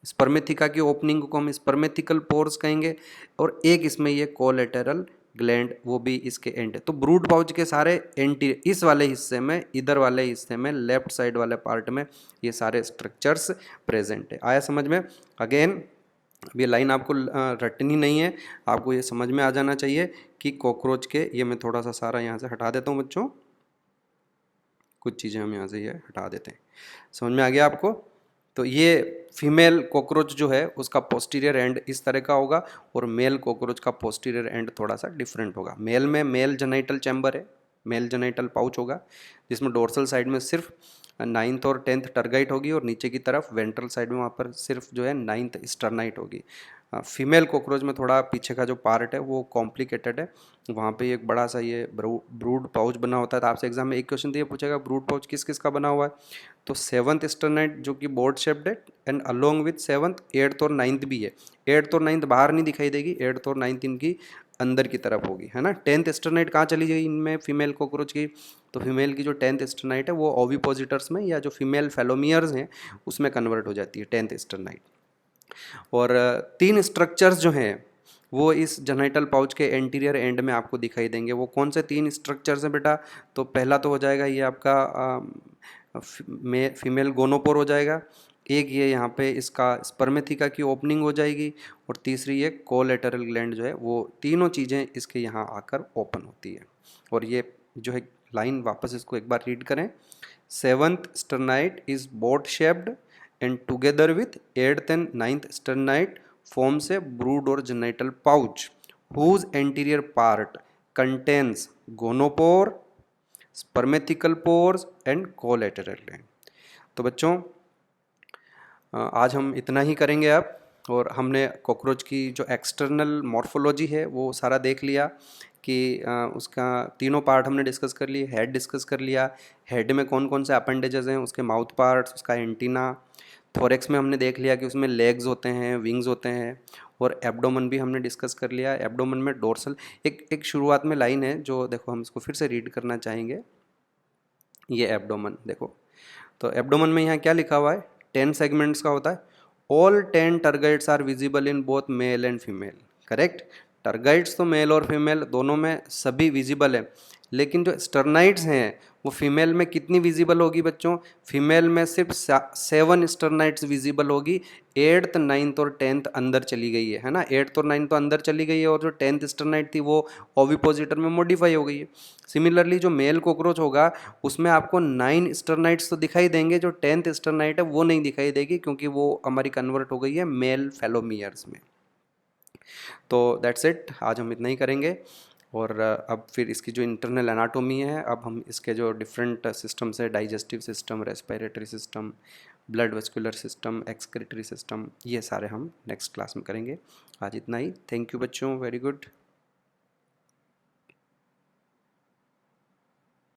स्पर्मेथिका की ओपनिंग को हम स्पर्मेथिकल पोर्स कहेंगे, और एक इसमें ये कोलेटरल ग्लैंड, वो भी इसके एंड है। तो ब्रूड पाउच के सारे एंटीरियर इस वाले हिस्से में, इधर वाले हिस्से में, लेफ्ट साइड वाले पार्ट में ये सारे स्ट्रक्चर्स प्रेजेंट है। आया समझ में? अगेन ये लाइन आपको रटनी नहीं है, आपको ये समझ में आ जाना चाहिए कि कॉकरोच के, ये मैं थोड़ा सा सारा यहाँ से हटा देता हूँ बच्चों, कुछ चीज़ें हम यहाँ से ये हटा देते हैं। समझ में आ गया आपको? तो ये फीमेल कॉकरोच जो है उसका पोस्टीरियर एंड इस तरह का होगा, और मेल कॉकरोच का पोस्टीरियर एंड थोड़ा सा डिफरेंट होगा। मेल में मेल जेनाइटल चैम्बर है, मेल जेनाइटल पाउच होगा, जिसमें डोर्सल साइड में सिर्फ 9th और 10th टर्गाइट होगी, और नीचे की तरफ वेंट्रल साइड में वहाँ पर सिर्फ जो है 9th स्टर्नाइट होगी। फीमेल कॉकरोच में थोड़ा पीछे का जो पार्ट है वो कॉम्प्लिकेटेड है, वहाँ पे एक बड़ा सा ये ब्रूड पाउच बना होता है। तो आपसे एग्जाम में एक क्वेश्चन तो ये पूछेगा ब्रूड पाउच किस किस का बना हुआ है, तो 7th स्टर्नाइट जो कि बोर्ड शेप्ड है, and along with 7th 8th और 9th भी है। 8th और 9th बाहर नहीं दिखाई देगी, 8th और 9th इनकी अंदर की तरफ होगी, है ना। 10th स्टर्नाइट कहाँ चली गई इनमें फीमेल कॉकरोच की, तो फीमेल की जो 10th स्टर्नाइट है वो ओविपोजिटर्स में या जो फीमेल फेलोमियर्स हैं उसमें कन्वर्ट हो जाती है 10th स्टर्नाइट। और 3 स्ट्रक्चर्स जो हैं वो इस जेनाइटल पाउच के एंटीरियर एंड में आपको दिखाई देंगे। वो कौन से 3 स्ट्रक्चर्स हैं बेटा, तो पहला तो हो जाएगा ये आपका फीमेल गोनोपोर हो जाएगा, एक ये यहाँ पे इसका स्पर्मेथिका की ओपनिंग हो जाएगी, और तीसरी ये कोलेटरल ग्लैंड जो है, वो तीनों चीज़ें इसके यहाँ आकर ओपन होती है। और ये जो है लाइन वापस इसको एक बार रीड करें, 7th sternite is boat shaped and together with 8th and 9th sternite forms a brood or genital pouch whose anterior part contains gonopore, spermatical pores and collateral gland। तो बच्चों आज हम इतना ही करेंगे अब, और हमने कॉकरोच की जो एक्सटर्नल मॉर्फोलॉजी है वो सारा देख लिया कि उसका तीनों पार्ट हमने डिस्कस कर लिए। हेड डिस्कस कर लिया, हेड में कौन कौन से अपेंडेजेस हैं, उसके माउथ पार्ट्स, उसका एंटीना। थोरेक्स में हमने देख लिया कि उसमें लेग्स होते हैं, विंग्स होते हैं। और एब्डोमन भी हमने डिस्कस कर लिया। एब्डोमन में डोर्सल, एक शुरुआत में लाइन है जो देखो हम इसको फिर से रीड करना चाहेंगे। ये एब्डोमन देखो, तो एब्डोमन में यहाँ क्या लिखा हुआ है, 10 सेगमेंट्स का होता है। All 10 tergites are visible in both male and female. Correct, tergites तो मेल और फीमेल दोनों में सभी विजिबल है, लेकिन जो स्टर्नाइड्स हैं वो फीमेल में कितनी विजिबल होगी बच्चों? फीमेल में सिर्फ 7 स्टर्नाइड्स विजिबल होगी। 8th 9th और 10th अंदर चली गई है ना, 8th और 9th तो अंदर चली गई है, और जो 10th स्टर्नाइड थी वो ओविपोजिटर में मॉडिफाई हो गई है। सिमिलरली जो मेल कॉकरोच होगा उसमें आपको 9 स्टर्नाइड्स तो दिखाई देंगे, जो 10th स्टर्नाइड है वो नहीं दिखाई देगी, क्योंकि वो हमारी कन्वर्ट हो गई है मेल फेलोमियर्स में। तो दैट्स इट, आज हम इतना ही करेंगे। और अब फिर इसकी जो इंटरनल एनाटोमी है, अब हम इसके जो डिफरेंट सिस्टम्स है, digestive system, respiratory system, blood vascular system, excretory system, ये सारे हम नेक्स्ट क्लास में करेंगे। आज इतना ही। थैंक यू बच्चों, वेरी गुड।